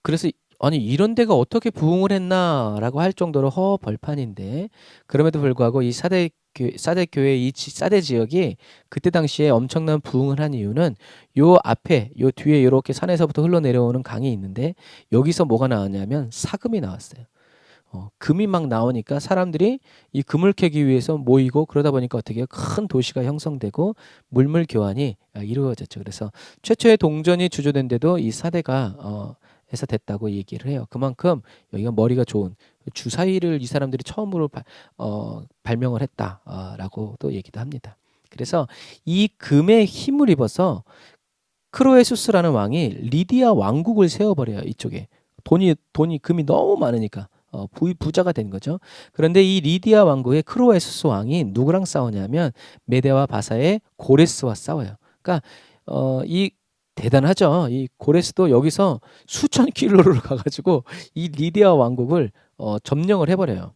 그래서 아니 이런 데가 어떻게 부흥을 했나라고 할 정도로 허벌판인데 그럼에도 불구하고 이 사대교회 이 사대 지역이 그때 당시에 엄청난 부흥을 한 이유는 요 앞에 요 뒤에 이렇게 산에서부터 흘러내려오는 강이 있는데 여기서 뭐가 나왔냐면 사금이 나왔어요. 금이 막 나오니까 사람들이 이 금을 캐기 위해서 모이고 그러다 보니까 어떻게 큰 도시가 형성되고 물물 교환이 이루어졌죠. 그래서 최초의 동전이 주조된데도 이 사대가 해서 됐다고 얘기를 해요. 그만큼 여기가 머리가 좋은 주사위를 이 사람들이 처음으로 발명을 했다라고 또 얘기도 합니다. 그래서 이 금의 힘을 입어서 크로에수스라는 왕이 리디아 왕국을 세워버려요. 이쪽에 돈이 금이 너무 많으니까. 부자가 된 거죠. 그런데 이 리디아 왕국의 크로에수스 왕이 누구랑 싸우냐면 메데와 바사의 고레스와 싸워요. 그러니까 이 대단하죠. 이 고레스도 여기서 수천 킬로를 가가지고 이 리디아 왕국을 점령을 해버려요.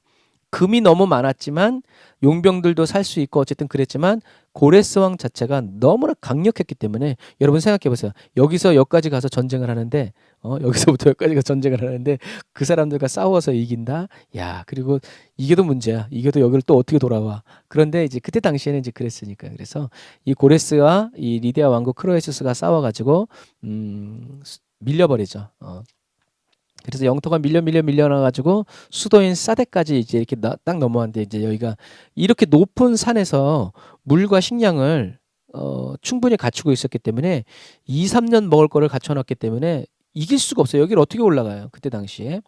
금이 너무 많았지만 용병들도 살 수 있고 어쨌든 그랬지만 고레스 왕 자체가 너무나 강력했기 때문에 여러분 생각해 보세요. 여기서 여기까지 가서 전쟁을 하는데 여기서부터 여기까지 가서 전쟁을 하는데 그 사람들과 싸워서 이긴다. 야, 그리고 이게도 문제야. 이게도 여기를 또 어떻게 돌아와. 그런데 이제 그때 당시에는 이제 그랬으니까. 그래서 이 고레스와 이 리디아 왕국 크로에수스가 싸워 가지고 밀려버리죠. 그래서 영토가 밀려나가지고 수도인 사데까지 이제 이렇게 딱 넘어왔는데 이제 여기가 이렇게 높은 산에서 물과 식량을 충분히 갖추고 있었기 때문에 2, 3년 먹을 거를 갖춰놨기 때문에 이길 수가 없어요. 여기를 어떻게 올라가요? 그때 당시에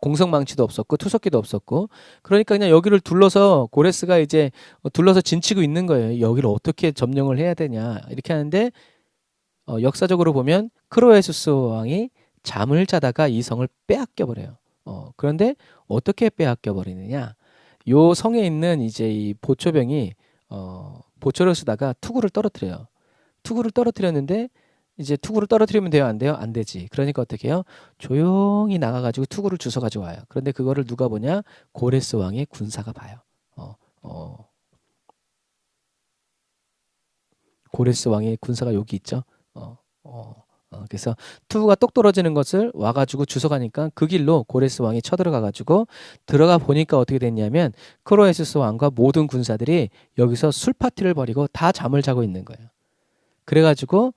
공성망치도 없었고 투석기도 없었고 그러니까 그냥 여기를 둘러서 고레스가 이제 둘러서 진치고 있는 거예요. 여기를 어떻게 점령을 해야 되냐 이렇게 하는데 역사적으로 보면 크로에수스 왕이 잠을 자다가 이 성을 빼앗겨 버려요. 그런데 어떻게 빼앗겨 버리느냐? 요 성에 있는 이제 이 보초병이 보초를 쓰다가 투구를 떨어뜨려요. 투구를 떨어뜨렸는데 이제 투구를 떨어뜨리면 돼요, 안 돼요? 안 되지. 그러니까 어떻게 해요? 조용히 나가가지고 투구를 주워가지고 와요. 그런데 그거를 누가 보냐? 고레스 왕의 군사가 봐요. 고레스 왕의 군사가 여기 있죠. 그래서 투구가 똑 떨어지는 것을 와가지고 주워가니까 그 길로 고레스 왕이 쳐들어가가지고 들어가 보니까 어떻게 됐냐면 크로에수스 왕과 모든 군사들이 여기서 술 파티를 벌이고 다 잠을 자고 있는 거예요. 그래가지고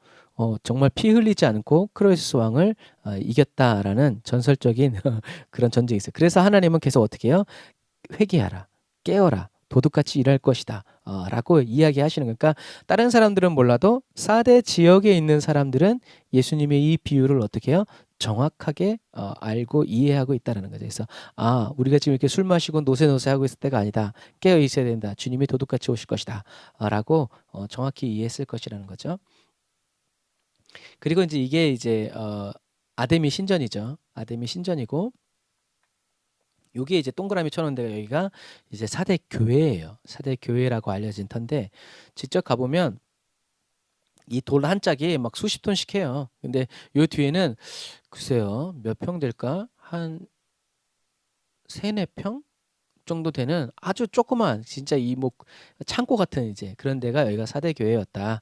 정말 피 흘리지 않고 크로에수스 왕을 이겼다라는 전설적인 그런 전쟁이 있어요. 그래서 하나님은 계속 어떻게 해요? 회개하라, 깨어라, 도둑같이 일할 것이다 라고 이야기하시는 거니까 다른 사람들은 몰라도 사대 지역에 있는 사람들은 예수님의 이 비유를 어떻게 해요? 정확하게 알고 이해하고 있다는 거죠. 그래서 우리가 지금 이렇게 술 마시고 노세노세하고 있을 때가 아니다. 깨어 있어야 된다. 주님이 도둑같이 오실 것이다 라고 정확히 이해했을 것이라는 거죠. 그리고 이제 이게 이제 아데미 신전이죠. 아데미 신전이고 요게 이제 동그라미 쳐놓은 데가 여기가 이제 사대 교회예요. 사대 교회라고 알려진 터인데 직접 가보면 이 돌 한 짝이 막 수십 톤씩 해요. 근데 요 뒤에는 글쎄요 몇 평 될까? 한 세네 평 정도 되는 아주 조그만 진짜 이 뭐 창고 같은 이제 그런 데가 여기가 사대 교회였다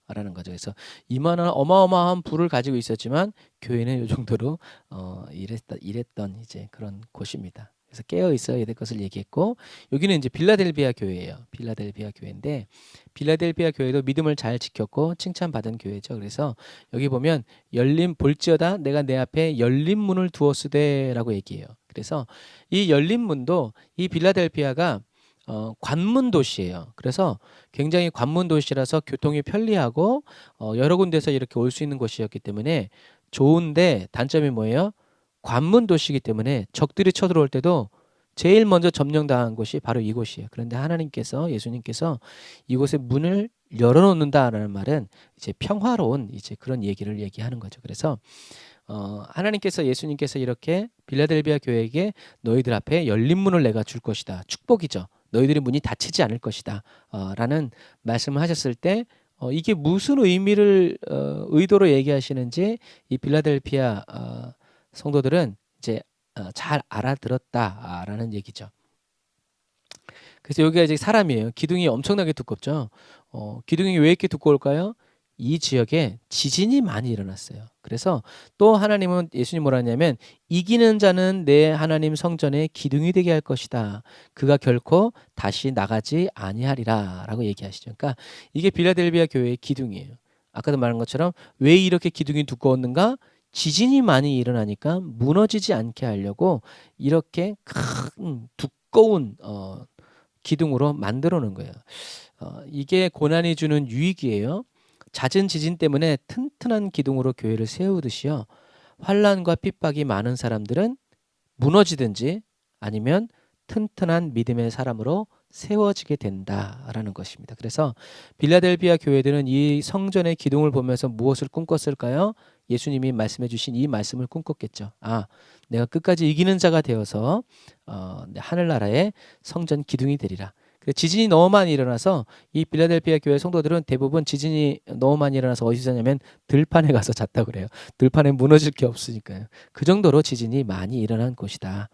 라는 거죠. 그래서 이만한 어마어마한 부를 가지고 있었지만 교회는 요 정도로 이랬던 이제 그런 곳입니다. 그래서 깨어 있어야 될 것을 얘기했고 여기는 이제 빌라델비아 교회예요. 빌라델비아 교회인데 빌라델비아 교회도 믿음을 잘 지켰고 칭찬받은 교회죠. 그래서 여기 보면 열린 볼지어다 내가 내 앞에 열린 문을 두었으되라고 얘기해요. 그래서 이 열린 문도 이 빌라델비아가 관문 도시예요. 그래서 굉장히 관문 도시라서 교통이 편리하고 여러 군데서 이렇게 올 수 있는 곳이었기 때문에 좋은데 단점이 뭐예요? 관문 도시이기 때문에 적들이 쳐들어올 때도 제일 먼저 점령당한 곳이 바로 이곳이에요. 그런데 하나님께서 예수님께서 이곳에 문을 열어놓는다라는 말은 이제 평화로운 이제 그런 얘기를 얘기하는 거죠. 그래서 하나님께서 예수님께서 이렇게 빌라델비아 교회에게 너희들 앞에 열린 문을 내가 줄 것이다. 축복이죠. 너희들의 문이 닫히지 않을 것이다. 라는 말씀을 하셨을 때 이게 무슨 의미를 의도로 얘기하시는지 이 빌라델비아 성도들은 이제 잘 알아들었다라는 얘기죠. 그래서 여기가 이제 사람이에요. 기둥이 엄청나게 두껍죠. 기둥이 왜 이렇게 두꺼울까요? 이 지역에 지진이 많이 일어났어요. 그래서 또 하나님은 예수님 뭐라 하냐면 이기는 자는 내 하나님 성전에 기둥이 되게 할 것이다. 그가 결코 다시 나가지 아니하리라 라고 얘기하시죠. 그러니까 이게 빌라델비아 교회의 기둥이에요. 아까도 말한 것처럼 왜 이렇게 기둥이 두꺼웠는가? 지진이 많이 일어나니까 무너지지 않게 하려고 이렇게 큰 두꺼운 기둥으로 만들어 놓은 거예요. 이게 고난이 주는 유익이에요. 잦은 지진 때문에 튼튼한 기둥으로 교회를 세우듯이요. 환난과 핍박이 많은 사람들은 무너지든지 아니면 튼튼한 믿음의 사람으로 세워지게 된다라는 것입니다. 그래서 빌라델비아 교회들은 이 성전의 기둥을 보면서 무엇을 꿈꿨을까요? 예수님이 말씀해 주신 이 말씀을 꿈꿨겠죠. 내가 끝까지 이기는 자가 되어서 하늘나라의 성전 기둥이 되리라. 지진이 너무 많이 일어나서 이 빌라델비아 교회 성도들은 대부분 지진이 너무 많이 일어나서 어디서 자냐면 들판에 가서 잤다고 그래요. 들판에 무너질 게 없으니까요. 그 정도로 지진이 많이 일어난 곳이다.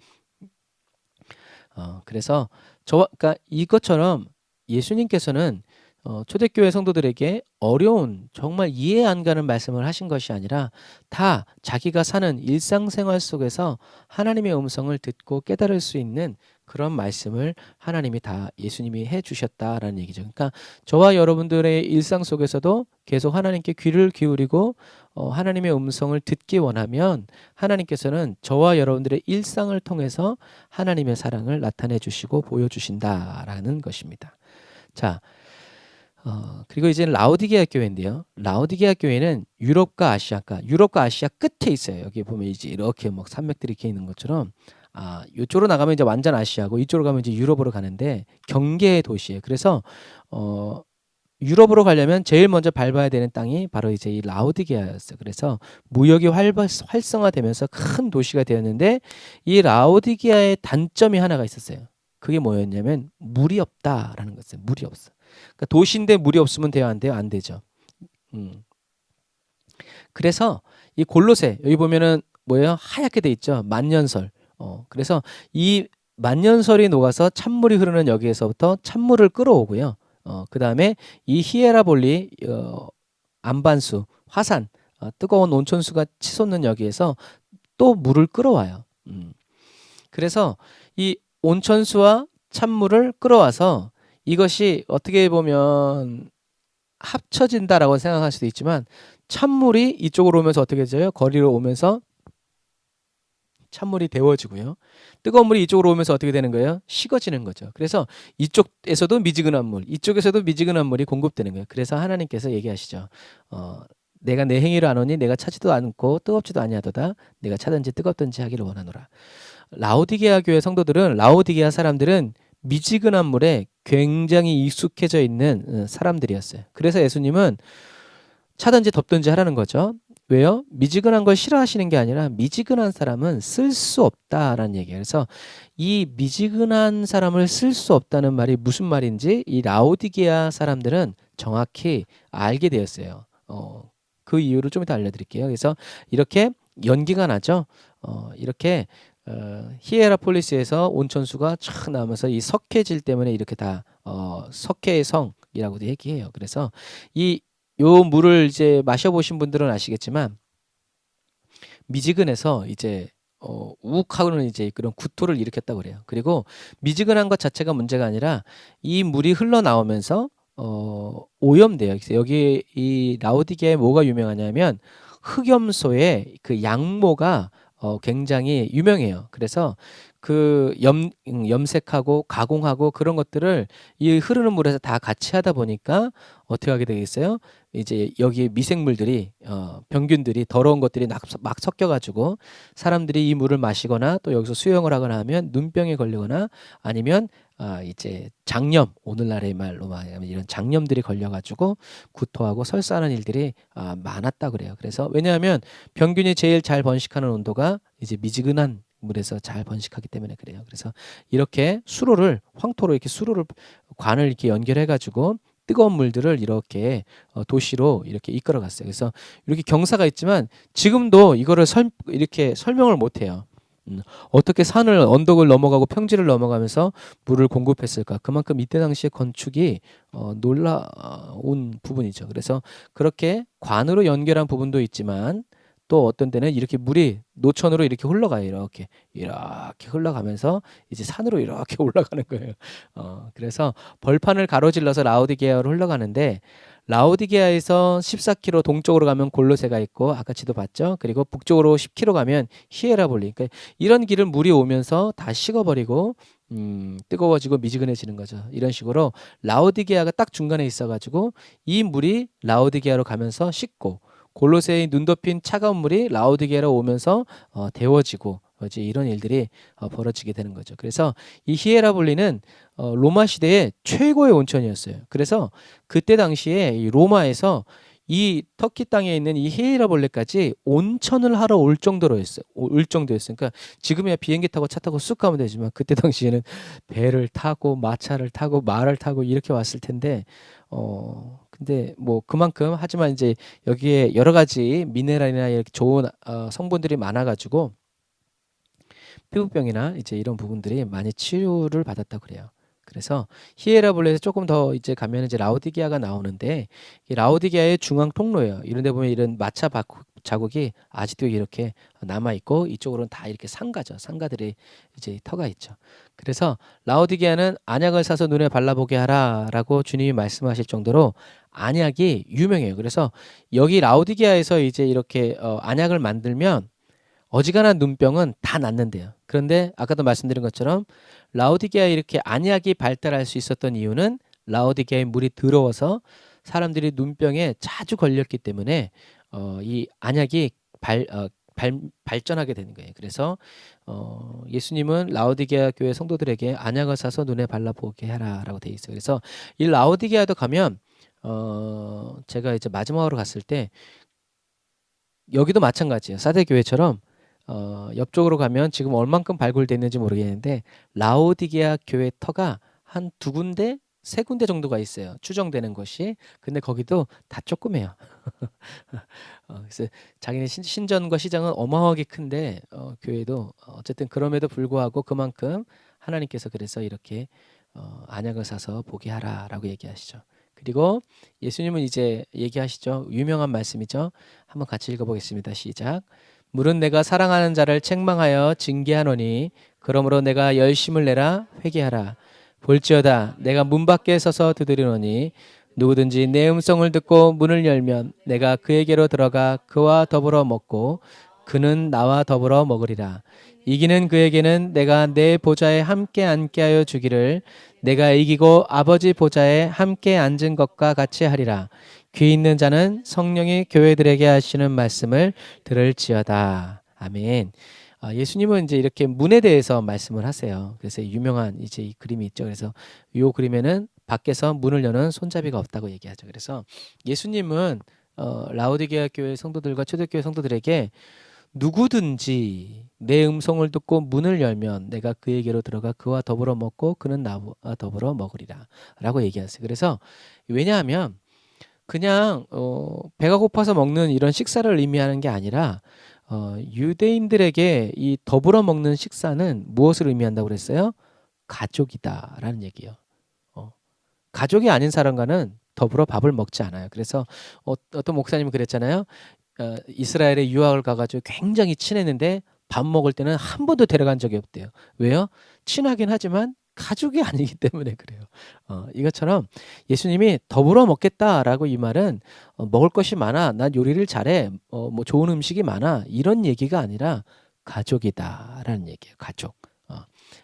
그래서 그러니까 이것처럼 예수님께서는 초대교회 성도들에게 어려운 정말 이해 안 가는 말씀을 하신 것이 아니라 다 자기가 사는 일상생활 속에서 하나님의 음성을 듣고 깨달을 수 있는 그런 말씀을 하나님이 다 예수님이 해 주셨다라는 얘기죠. 그러니까 저와 여러분들의 일상 속에서도 계속 하나님께 귀를 기울이고 하나님의 음성을 듣기 원하면 하나님께서는 저와 여러분들의 일상을 통해서 하나님의 사랑을 나타내 주시고 보여주신다라는 것입니다. 자, 그리고 이제 라오디게아 교회인데요. 라오디게아 교회는 유럽과 아시아 끝에 있어요. 여기 보면 이제 이렇게 막 산맥들이 이렇게 있는 것처럼 이쪽으로 나가면 이제 완전 아시아고 이쪽으로 가면 이제 유럽으로 가는데 경계의 도시예요. 그래서 유럽으로 가려면 제일 먼저 밟아야 되는 땅이 바로 이제 이 라오디게아였어요. 그래서 무역이 활성화되면서 큰 도시가 되었는데 이 라오디게아의 단점이 하나가 있었어요. 그게 뭐였냐면 물이 없다라는 거였어요. 물이 없어. 그러니까 도시인데 물이 없으면 돼요, 안 돼요? 안 되죠. 그래서 이 골로새 여기 보면은 뭐예요? 하얗게 돼 있죠. 만년설. 그래서 이 만년설이 녹아서 찬물이 흐르는 여기에서부터 찬물을 끌어오고요. 그 다음에 이 히에라볼리 안반수 화산 뜨거운 온천수가 치솟는 여기에서 또 물을 끌어와요. 그래서 이 온천수와 찬물을 끌어와서 이것이 어떻게 보면 합쳐진다라고 생각할 수도 있지만 찬물이 이쪽으로 오면서 어떻게 되죠? 거리로 오면서 찬물이 데워지고요. 뜨거운 물이 이쪽으로 오면서 어떻게 되는 거예요? 식어지는 거죠. 그래서 이쪽에서도 미지근한 물, 이쪽에서도 미지근한 물이 공급되는 거예요. 그래서 하나님께서 얘기하시죠. 내가 내 행위를 아노니 내가 차지도 않고 뜨겁지도 아니하도다. 내가 차든지 뜨겁든지 하기를 원하노라. 라오디게아 교회 성도들은 라오디게아 사람들은 미지근한 물에 굉장히 익숙해져 있는 사람들이었어요. 그래서 예수님은 차든지 덥든지 하라는 거죠. 왜요? 미지근한 걸 싫어하시는 게 아니라 미지근한 사람은 쓸 수 없다라는 얘기예요. 그래서 이 미지근한 사람을 쓸 수 없다는 말이 무슨 말인지 이 라오디게아 사람들은 정확히 알게 되었어요. 그 이유를 좀 이따 알려드릴게요. 그래서 이렇게 연기가 나죠. 이렇게 히에라폴리스에서 온천수가 촥 나오면서 이 석회질 때문에 이렇게 다 석회의 성이라고도 얘기해요. 그래서 요 물을 이제 마셔보신 분들은 아시겠지만 미지근해서 이제 우욱하고는 이제 그런 구토를 일으켰다고 그래요. 그리고 미지근한 것 자체가 문제가 아니라 이 물이 흘러나오면서 오염돼요. 그래서 여기 이 라오디게아에 뭐가 유명하냐면 흑염소의 그 양모가 굉장히 유명해요. 그래서 그 염색하고 가공하고 그런 것들을 이 흐르는 물에서 다 같이 하다 보니까 어떻게 하게 되겠어요? 이제 여기 미생물들이 병균들이 더러운 것들이 막 섞여가지고 사람들이 이 물을 마시거나 또 여기서 수영을 하거나 하면 눈병에 걸리거나 아니면 이제 장염 오늘날의 말로 말하면 이런 장염들이 걸려가지고 구토하고 설사하는 일들이 많았다 그래요. 그래서 왜냐하면 병균이 제일 잘 번식하는 온도가 이제 미지근한 물에서 잘 번식하기 때문에 그래요. 그래서 이렇게 황토로 이렇게 수로를 관을 이렇게 연결해 가지고 뜨거운 물들을 이렇게 도시로 이렇게 이끌어 갔어요. 그래서 이렇게 경사가 있지만 지금도 이거를 이렇게 설명을 못 해요. 어떻게 산을 언덕을 넘어가고 평지를 넘어가면서 물을 공급했을까? 그만큼 이때 당시의 건축이 놀라운 부분이죠. 그래서 그렇게 관으로 연결한 부분도 있지만 또 어떤 때는 이렇게 물이 노천으로 이렇게 흘러가요. 이렇게 흘러가면서 이제 산으로 이렇게 올라가는 거예요. 그래서 벌판을 가로질러서 라오디게아로 흘러가는데 라오디게아에서 14km 동쪽으로 가면 골로새가 있고 아까 지도 봤죠. 그리고 북쪽으로 10km 가면 히에라볼리. 그러니까 이런 길을 물이 오면서 다 식어버리고 뜨거워지고 미지근해지는 거죠. 이런 식으로 라오디게아가 딱 중간에 있어가지고 이 물이 라오디게아로 가면서 식고 골로새의 눈 덮인 차가운 물이 라오디게아로 오면서 데워지고 이제 이런 일들이 벌어지게 되는 거죠. 그래서 이 히에라볼리는 로마 시대의 최고의 온천이었어요. 그래서 그때 당시에 이 로마에서 이 터키 땅에 있는 이 히에라볼리까지 온천을 하러 올 정도였어요. 그러니까 지금이야 비행기 타고 차 타고 쑥 가면 되지만 그때 당시에는 배를 타고 마차를 타고 말을 타고 이렇게 왔을 텐데 근데 뭐 그만큼 하지만 이제 여기에 여러 가지 미네랄이나 이렇게 좋은 성분들이 많아가지고 피부병이나 이제 이런 부분들이 많이 치료를 받았다고 그래요. 그래서 히에라볼레에서 조금 더 이제 가면 이제 라오디게아가 나오는데 이 라오디게아의 중앙 통로예요. 이런 데 보면 이런 마차 자국이 아직도 이렇게 남아 있고 이쪽으로는 다 이렇게 상가죠. 상가들이 이제 터가 있죠. 그래서 라오디게아는 안약을 사서 눈에 발라보게 하라라고 주님이 말씀하실 정도로 안약이 유명해요. 그래서 여기 라오디게아에서 이제 이렇게 안약을 만들면 어지간한 눈병은 다 낫는데요. 그런데 아까도 말씀드린 것처럼 라오디게아에 이렇게 안약이 발달할 수 있었던 이유는 라오디게아의 물이 더러워서 사람들이 눈병에 자주 걸렸기 때문에 이 안약이 발전하게 되는 거예요. 그래서 예수님은 라오디게아 교회 성도들에게 안약을 사서 눈에 발라보게 하라라고 되어 있어요. 그래서 이 라오디게아도 가면 제가 이제 마지막으로 갔을 때 여기도 마찬가지예요. 사대 교회처럼 옆쪽으로 가면 지금 얼만큼 발굴돼 있는지 모르겠는데 라오디게아 교회 터가 한 두 군데, 세 군데 정도가 있어요. 추정되는 것이. 근데 거기도 다 조그매요. 그래서 자기네 신전과 시장은 어마어마하게 큰데 교회도 어쨌든 그럼에도 불구하고 그만큼 하나님께서 그래서 이렇게 안약을 사서 보게 하라라고 얘기하시죠. 그리고 예수님은 이제 얘기하시죠. 유명한 말씀이죠. 한번 같이 읽어보겠습니다. 시작. 물은 내가 사랑하는 자를 책망하여 징계하노니 그러므로 내가 열심을 내라 회개하라. 볼지어다 내가 문 밖에 서서 두드리노니 누구든지 내 음성을 듣고 문을 열면 내가 그에게로 들어가 그와 더불어 먹고 그는 나와 더불어 먹으리라. 이기는 그에게는 내가 내 보좌에 함께 앉게 하여 주기를 내가 이기고 아버지 보좌에 함께 앉은 것과 같이 하리라. 귀 있는 자는 성령이 교회들에게 하시는 말씀을 들을지어다. 아멘. 예수님은 이제 이렇게 문에 대해서 말씀을 하세요. 그래서 유명한 이제 이 그림이 있죠. 그래서 이 그림에는 밖에서 문을 여는 손잡이가 없다고 얘기하죠. 그래서 예수님은 라오디게아 교회 성도들과 초대교회 성도들에게 누구든지 내 음성을 듣고 문을 열면 내가 그에게로 들어가 그와 더불어 먹고 그는 나와 더불어 먹으리라 라고 얘기하세요. 그래서 왜냐하면 그냥 배가 고파서 먹는 이런 식사를 의미하는 게 아니라 유대인들에게 이 더불어 먹는 식사는 무엇을 의미한다고 그랬어요? 가족이다라는 얘기예요. 가족이 아닌 사람과는 더불어 밥을 먹지 않아요. 그래서 어떤 목사님은 그랬잖아요. 이스라엘에 유학을 가가지고 굉장히 친했는데 밥 먹을 때는 한 번도 데려간 적이 없대요. 왜요? 친하긴 하지만 가족이 아니기 때문에 그래요. 이것처럼 예수님이 더불어 먹겠다라고 이 말은 먹을 것이 많아, 난 요리를 잘해, 뭐 좋은 음식이 많아 이런 얘기가 아니라 가족이다라는 얘기예요. 가족.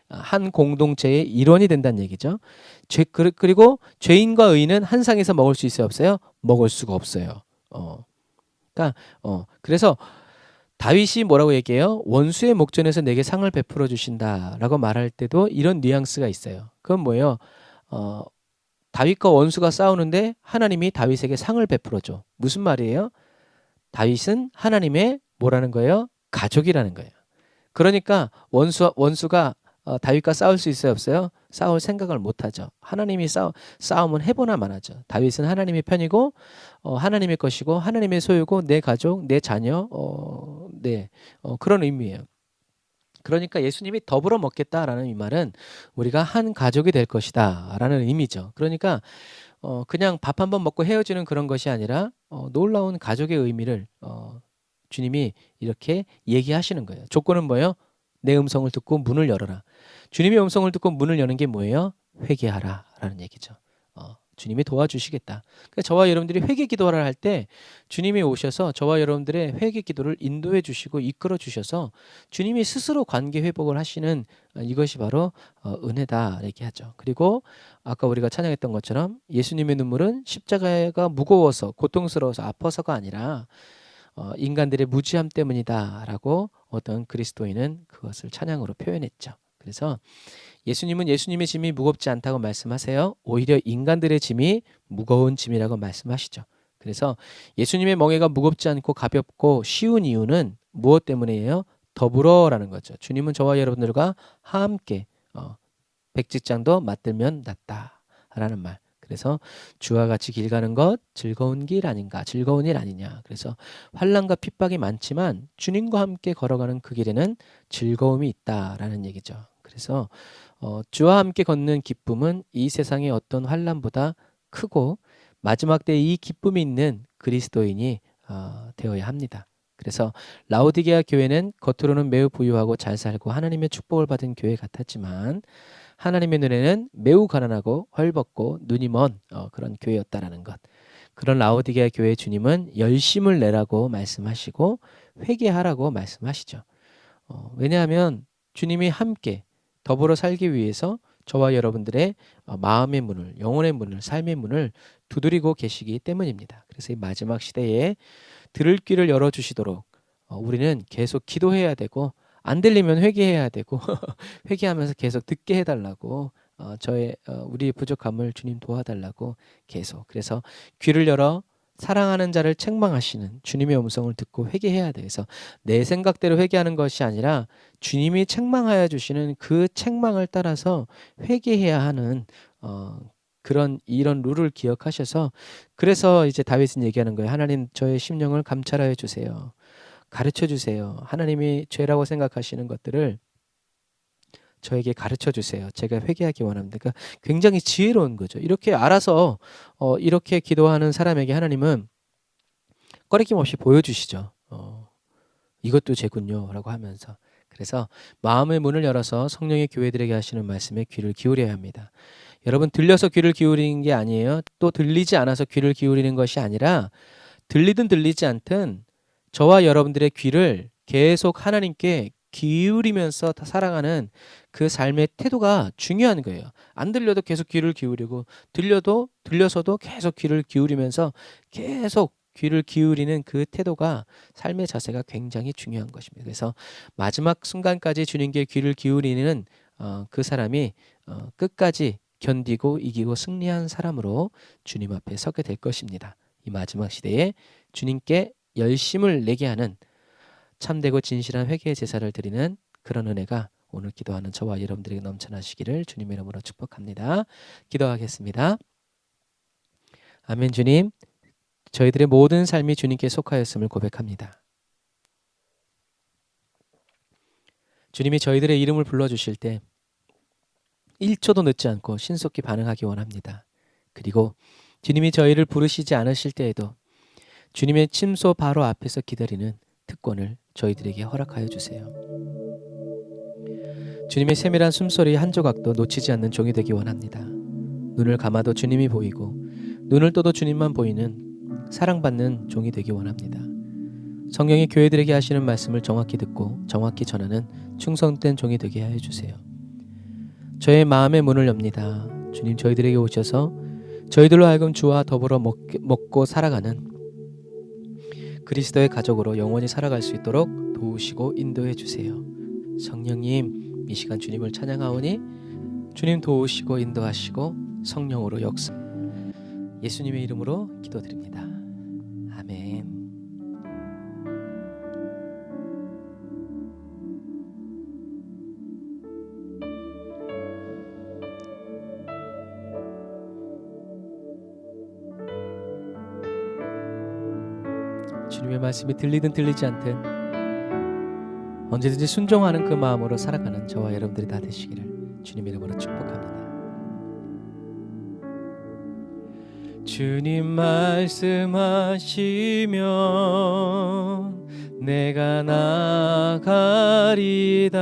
한 공동체의 일원이 된다는 얘기죠. 그리고 죄인과 의인은 한 상에서 먹을 수 있어요, 없어요? 먹을 수가 없어요. 그러니까 그래서 다윗이 뭐라고 얘기해요? 원수의 목전에서 내게 상을 베풀어 주신다라고 말할 때도 이런 뉘앙스가 있어요. 그건 뭐예요? 다윗과 원수가 싸우는데 하나님이 다윗에게 상을 베풀어 줘. 무슨 말이에요? 다윗은 하나님의 뭐라는 거예요? 가족이라는 거예요. 그러니까 원수가 다윗과 싸울 수 있어요, 없어요? 싸울 생각을 못 하죠. 하나님이 싸움은 해보나 마나죠. 다윗은 하나님의 편이고 하나님의 것이고 하나님의 소유고 내 가족, 내 자녀, 그런 의미예요. 그러니까 예수님이 더불어 먹겠다라는 이 말은 우리가 한 가족이 될 것이다라는 의미죠. 그러니까 그냥 밥 한 번 먹고 헤어지는 그런 것이 아니라 놀라운 가족의 의미를 주님이 이렇게 얘기하시는 거예요. 조건은 뭐예요? 내 음성을 듣고 문을 열어라. 주님의 음성을 듣고 문을 여는 게 뭐예요? 회개하라 라는 얘기죠. 주님이 도와주시겠다. 그러니까 저와 여러분들이 회개 기도를 할 때 주님이 오셔서 저와 여러분들의 회개 기도를 인도해 주시고 이끌어 주셔서 주님이 스스로 관계 회복을 하시는 이것이 바로 은혜다 얘기하죠. 그리고 아까 우리가 찬양했던 것처럼 예수님의 눈물은 십자가가 무거워서 고통스러워서 아파서가 아니라 인간들의 무지함 때문이다라고 어떤 그리스도인은 그것을 찬양으로 표현했죠. 그래서 예수님은 예수님의 짐이 무겁지 않다고 말씀하세요. 오히려 인간들의 짐이 무거운 짐이라고 말씀하시죠. 그래서 예수님의 멍에가 무겁지 않고 가볍고 쉬운 이유는 무엇 때문이에요? 더불어라는 거죠. 주님은 저와 여러분들과 함께 백직장도 맞들면 낫다라는 말. 그래서 주와 같이 길 가는 것 즐거운 길 아닌가, 즐거운 일 아니냐. 그래서 환난과 핍박이 많지만 주님과 함께 걸어가는 그 길에는 즐거움이 있다라는 얘기죠. 그래서 주와 함께 걷는 기쁨은 이 세상의 어떤 환난보다 크고 마지막 때에 이 기쁨이 있는 그리스도인이 되어야 합니다. 그래서 라오디게아 교회는 겉으로는 매우 부유하고 잘 살고 하나님의 축복을 받은 교회 같았지만 하나님의 눈에는 매우 가난하고 헐벗고 눈이 먼 그런 교회였다라는 것. 그런 라오디게아 교회 주님은 열심을 내라고 말씀하시고 회개하라고 말씀하시죠. 왜냐하면 주님이 함께 더불어 살기 위해서 저와 여러분들의 마음의 문을, 영혼의 문을, 삶의 문을 두드리고 계시기 때문입니다. 그래서 이 마지막 시대에 들을 귀를 열어주시도록 우리는 계속 기도해야 되고 안 들리면 회개해야 되고 회개하면서 계속 듣게 해달라고 우리의 부족함을 주님 도와달라고 계속. 그래서 귀를 열어 사랑하는 자를 책망하시는 주님의 음성을 듣고 회개해야 돼. 그래서 내 생각대로 회개하는 것이 아니라 주님이 책망하여 주시는 그 책망을 따라서 회개해야 하는 이런 룰을 기억하셔서 그래서 이제 다윗은 얘기하는 거예요. 하나님 저의 심령을 감찰하여 주세요. 가르쳐 주세요. 하나님이 죄라고 생각하시는 것들을 저에게 가르쳐 주세요. 제가 회개하기 원합니다. 그러니까 굉장히 지혜로운 거죠. 이렇게 알아서 이렇게 기도하는 사람에게 하나님은 꺼리낌 없이 보여주시죠. 이것도 죄군요라고 하면서. 그래서 마음의 문을 열어서 성령의 교회들에게 하시는 말씀에 귀를 기울여야 합니다. 여러분 들려서 귀를 기울이는 게 아니에요. 또 들리지 않아서 귀를 기울이는 것이 아니라 들리든 들리지 않든 저와 여러분들의 귀를 계속 하나님께 기울이면서 살아가는 그 삶의 태도가 중요한 거예요. 안 들려도 계속 귀를 기울이고 들려서도 계속 귀를 기울이면서 계속 귀를 기울이는 그 태도가 삶의 자세가 굉장히 중요한 것입니다. 그래서 마지막 순간까지 주님께 귀를 기울이는 그 사람이 끝까지 견디고 이기고 승리한 사람으로 주님 앞에 서게 될 것입니다. 이 마지막 시대에 주님께 열심을 내게 하는 참되고 진실한 회개의 제사를 드리는 그런 은혜가 오늘 기도하는 저와 여러분들에게 넘쳐나시기를 주님의 이름으로 축복합니다. 기도하겠습니다. 아멘. 주님, 저희들의 모든 삶이 주님께 속하였음을 고백합니다. 주님이 저희들의 이름을 불러주실 때 1초도 늦지 않고 신속히 반응하기 원합니다. 그리고 주님이 저희를 부르시지 않으실 때에도 주님의 침소 바로 앞에서 기다리는 특권을 저희들에게 허락하여 주세요. 주님의 세밀한 숨소리 한 조각도 놓치지 않는 종이 되기 원합니다. 눈을 감아도 주님이 보이고 눈을 떠도 주님만 보이는 사랑받는 종이 되기 원합니다. 성령이 교회들에게 하시는 말씀을 정확히 듣고 정확히 전하는 충성된 종이 되게 하여 주세요. 저의 마음의 문을 엽니다. 주님 저희들에게 오셔서 저희들로 하여금 주와 더불어 먹고 살아가는 그리스도의 가족으로 영원히 살아갈 수 있도록 도우시고 인도해 주세요. 성령님 이 시간 주님을 찬양하오니 주님 도우시고 인도하시고 성령으로 역사 예수님의 이름으로 기도드립니다. 아멘. 주님의 말씀이 들리든 들리지 않든 언제든지 순종하는 그 마음으로 살아가는 저와 여러분들이 다 되시기를 주님의 이름으로 축복합니다. 주님 말씀하시면 내가 나가리다.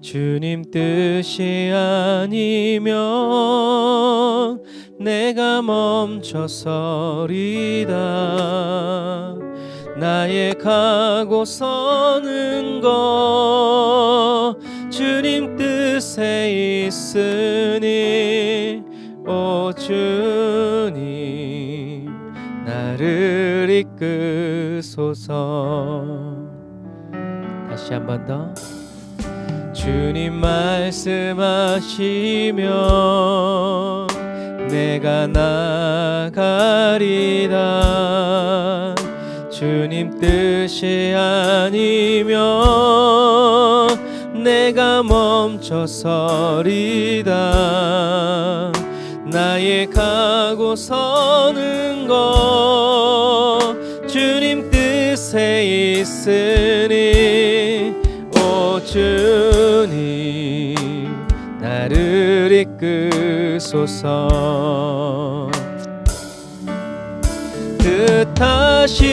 주님 뜻이 아니면 내가 멈춰서리다. 나의 가고 서는 것 주님 뜻에 있으니 오 주님 나를 이끄소서. 다시 한 번 더. 주님 말씀하시면 내가 나가리다. 주님 뜻이 아니면 내가 멈춰서리다. 나의 가고 서는 것 주님 뜻에 있으니 오 주님 나를 이끄소서. 뜻하신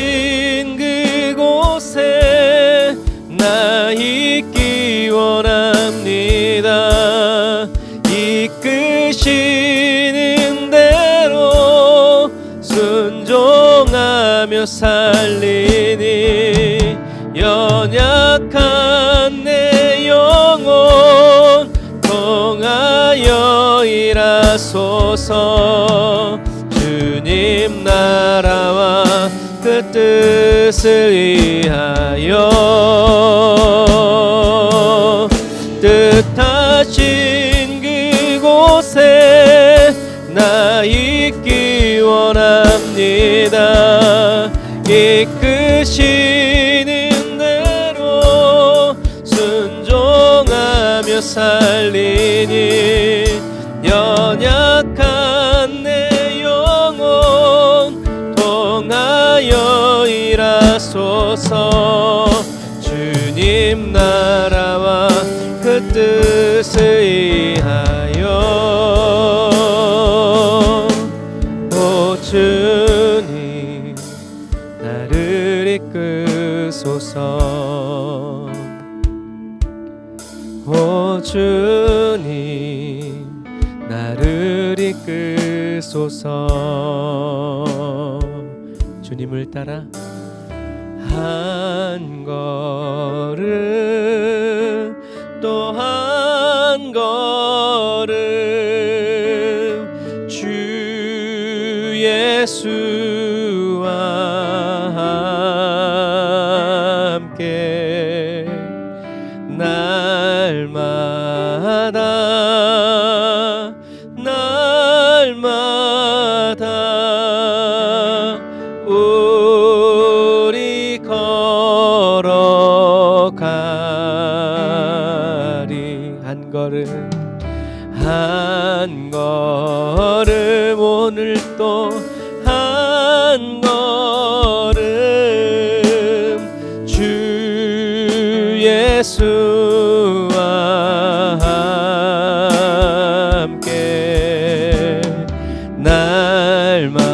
그곳에 나 있기 원합니다. 이끄시는 대로 순종하며 살리니 연약한 내 영혼 통하여 일하소서. 주님 나라와 그 뜻을 위하여 뜻하신 그곳에 나 있기 원합니다. 이끄시는 대로 순종하며 살리니 연약한 내 영혼 통하여 일하소서. 주님 나라와 그 뜻을 위하여 오 주님 나를 이끄소서. 오 주님 나를 이끄소서. 주님을 따라 한 걸음 또 한 걸음 주 예수와 함께 날마다 우리 걸어가리. 한 걸음 한 걸음 오늘 또 한 걸음 주 예수와 함께 날마다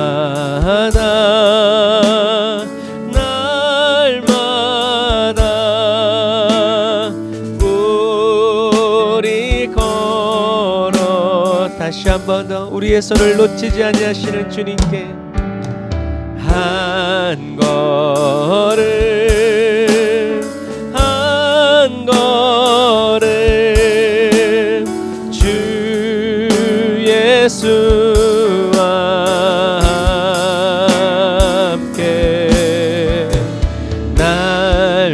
우리 걸어. 다시 한 번 더 우리의 손을 놓치지 아니하시는 주님께 한 걸음 한 걸음 주 예수와 함께 날마다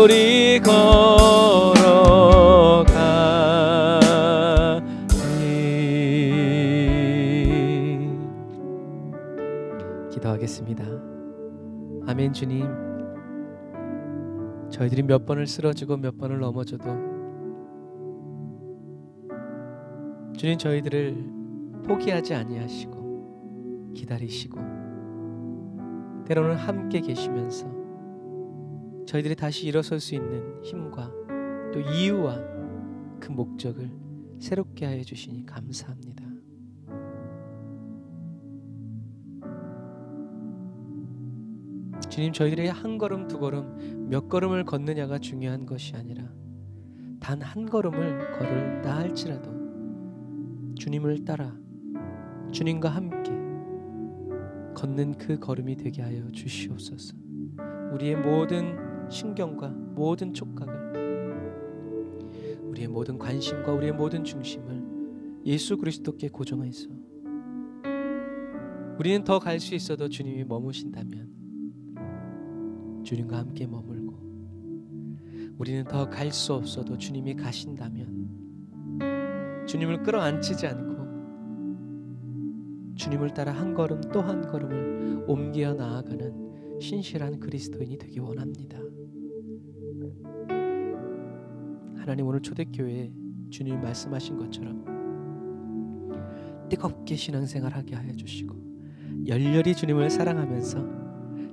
우리 걸어가리. 기도하겠습니다. 아멘. 주님, 저희들이 몇 번을 쓰러지고 몇 번을 넘어져도 주님 저희들을 포기하지 아니하시고 기다리시고 때로는 함께 계시면서 저희들이 다시 일어설 수 있는 힘과 또 이유와 그 목적을 새롭게 하여 주시니 감사합니다. 주님, 저희들이 한 걸음 두 걸음 몇 걸음을 걷느냐가 중요한 것이 아니라 단 한 걸음을 걸을다 할지라도 주님을 따라 주님과 함께 걷는 그 걸음이 되게 하여 주시옵소서. 우리의 모든 신경과 모든 촉각을, 우리의 모든 관심과 우리의 모든 중심을 예수 그리스도께 고정해서 우리는 더 갈 수 있어도 주님이 머무신다면 주님과 함께 머물고, 우리는 더 갈 수 없어도 주님이 가신다면 주님을 끌어안히지 않고 주님을 따라 한 걸음 또 한 걸음을 옮겨 나아가는 신실한 그리스도인이 되기 원합니다. 하나님, 오늘 초대교회에 주님이 말씀하신 것처럼 뜨겁게 신앙생활하게 하여 주시고 열렬히 주님을 사랑하면서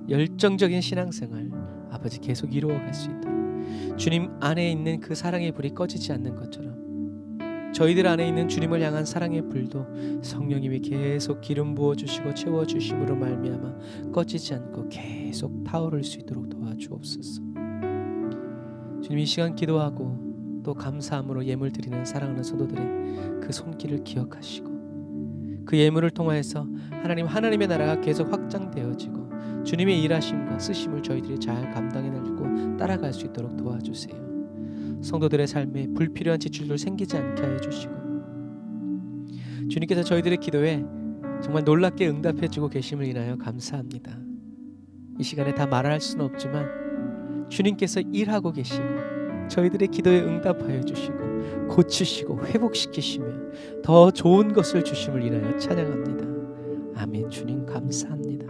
열정적인 신앙생활 아버지 계속 이루어갈 수 있도록, 주님 안에 있는 그 사랑의 불이 꺼지지 않는 것처럼 저희들 안에 있는 주님을 향한 사랑의 불도 성령님이 계속 기름 부어주시고 채워주심으로 말미암아 꺼지지 않고 계속 타오를 수 있도록 도와주옵소서. 주님, 이 시간 기도하고 또 감사함으로 예물 드리는 사랑하는 성도들의 그 손길을 기억하시고 그 예물을 통하여서 하나님의 나라가 계속 확장되어지고 주님의 일하심과 쓰심을 저희들이 잘 감당해내고 따라갈 수 있도록 도와주세요. 성도들의 삶에 불필요한 지출들 생기지 않게 하여 주시고, 주님께서 저희들의 기도에 정말 놀랍게 응답해주고 계심을 인하여 감사합니다. 이 시간에 다 말할 수는 없지만 주님께서 일하고 계시고 저희들의 기도에 응답하여 주시고 고치시고 회복시키시며 더 좋은 것을 주심을 인하여 찬양합니다. 아멘. 주님 감사합니다.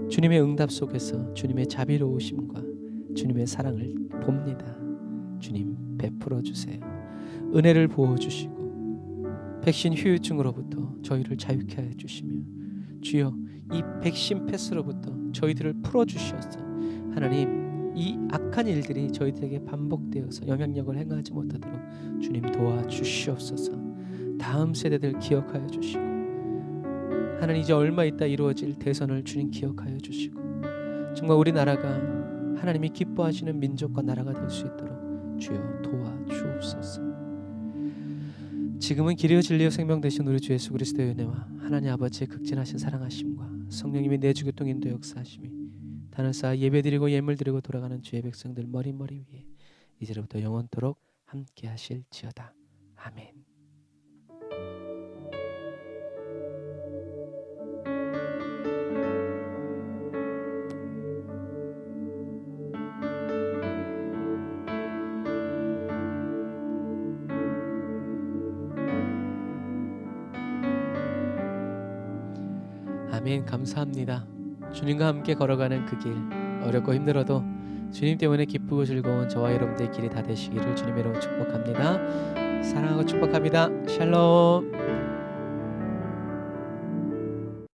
주님의 응답 속에서 주님의 자비로우심과 주님의 사랑을 봅니다. 주님 베풀어 주세요. 은혜를 부어 주시고 백신 후유증으로부터 저희를 자유케 하여 주시며, 주여 이 백신 패스로부터 저희들을 풀어 주셔서 하나님 이 악한 일들이 저희들에게 반복되어서 영향력을 행하지 못하도록 주님 도와주시옵소서. 다음 세대들 기억하여 주시고, 하나님 이제 얼마 있다 이루어질 대선을 주님 기억하여 주시고, 정말 우리나라가 하나님이 기뻐하시는 민족과 나라가 될 수 있도록 주여 도와주옵소서. 지금은 길이요 진리요 생명 되신 우리 주 예수 그리스도의 은혜와 하나님 아버지의 극진하신 사랑하심과 성령님의 내주교통 인도 역사하심이 다른 쌓아 예배드리고 예물드리고 돌아가는 주의 백성들 머리 위에 이제로부터 영원토록 함께 하실지어다. 아멘. 아멘. 감사합니다. 주님과 함께 걸어가는 그 길, 어렵고 힘들어도 주님 때문에 기쁘고 즐거운 저와 여러분들의 길이 다 되시기를 주님으로 축복합니다. 사랑하고 축복합니다. 샬롬.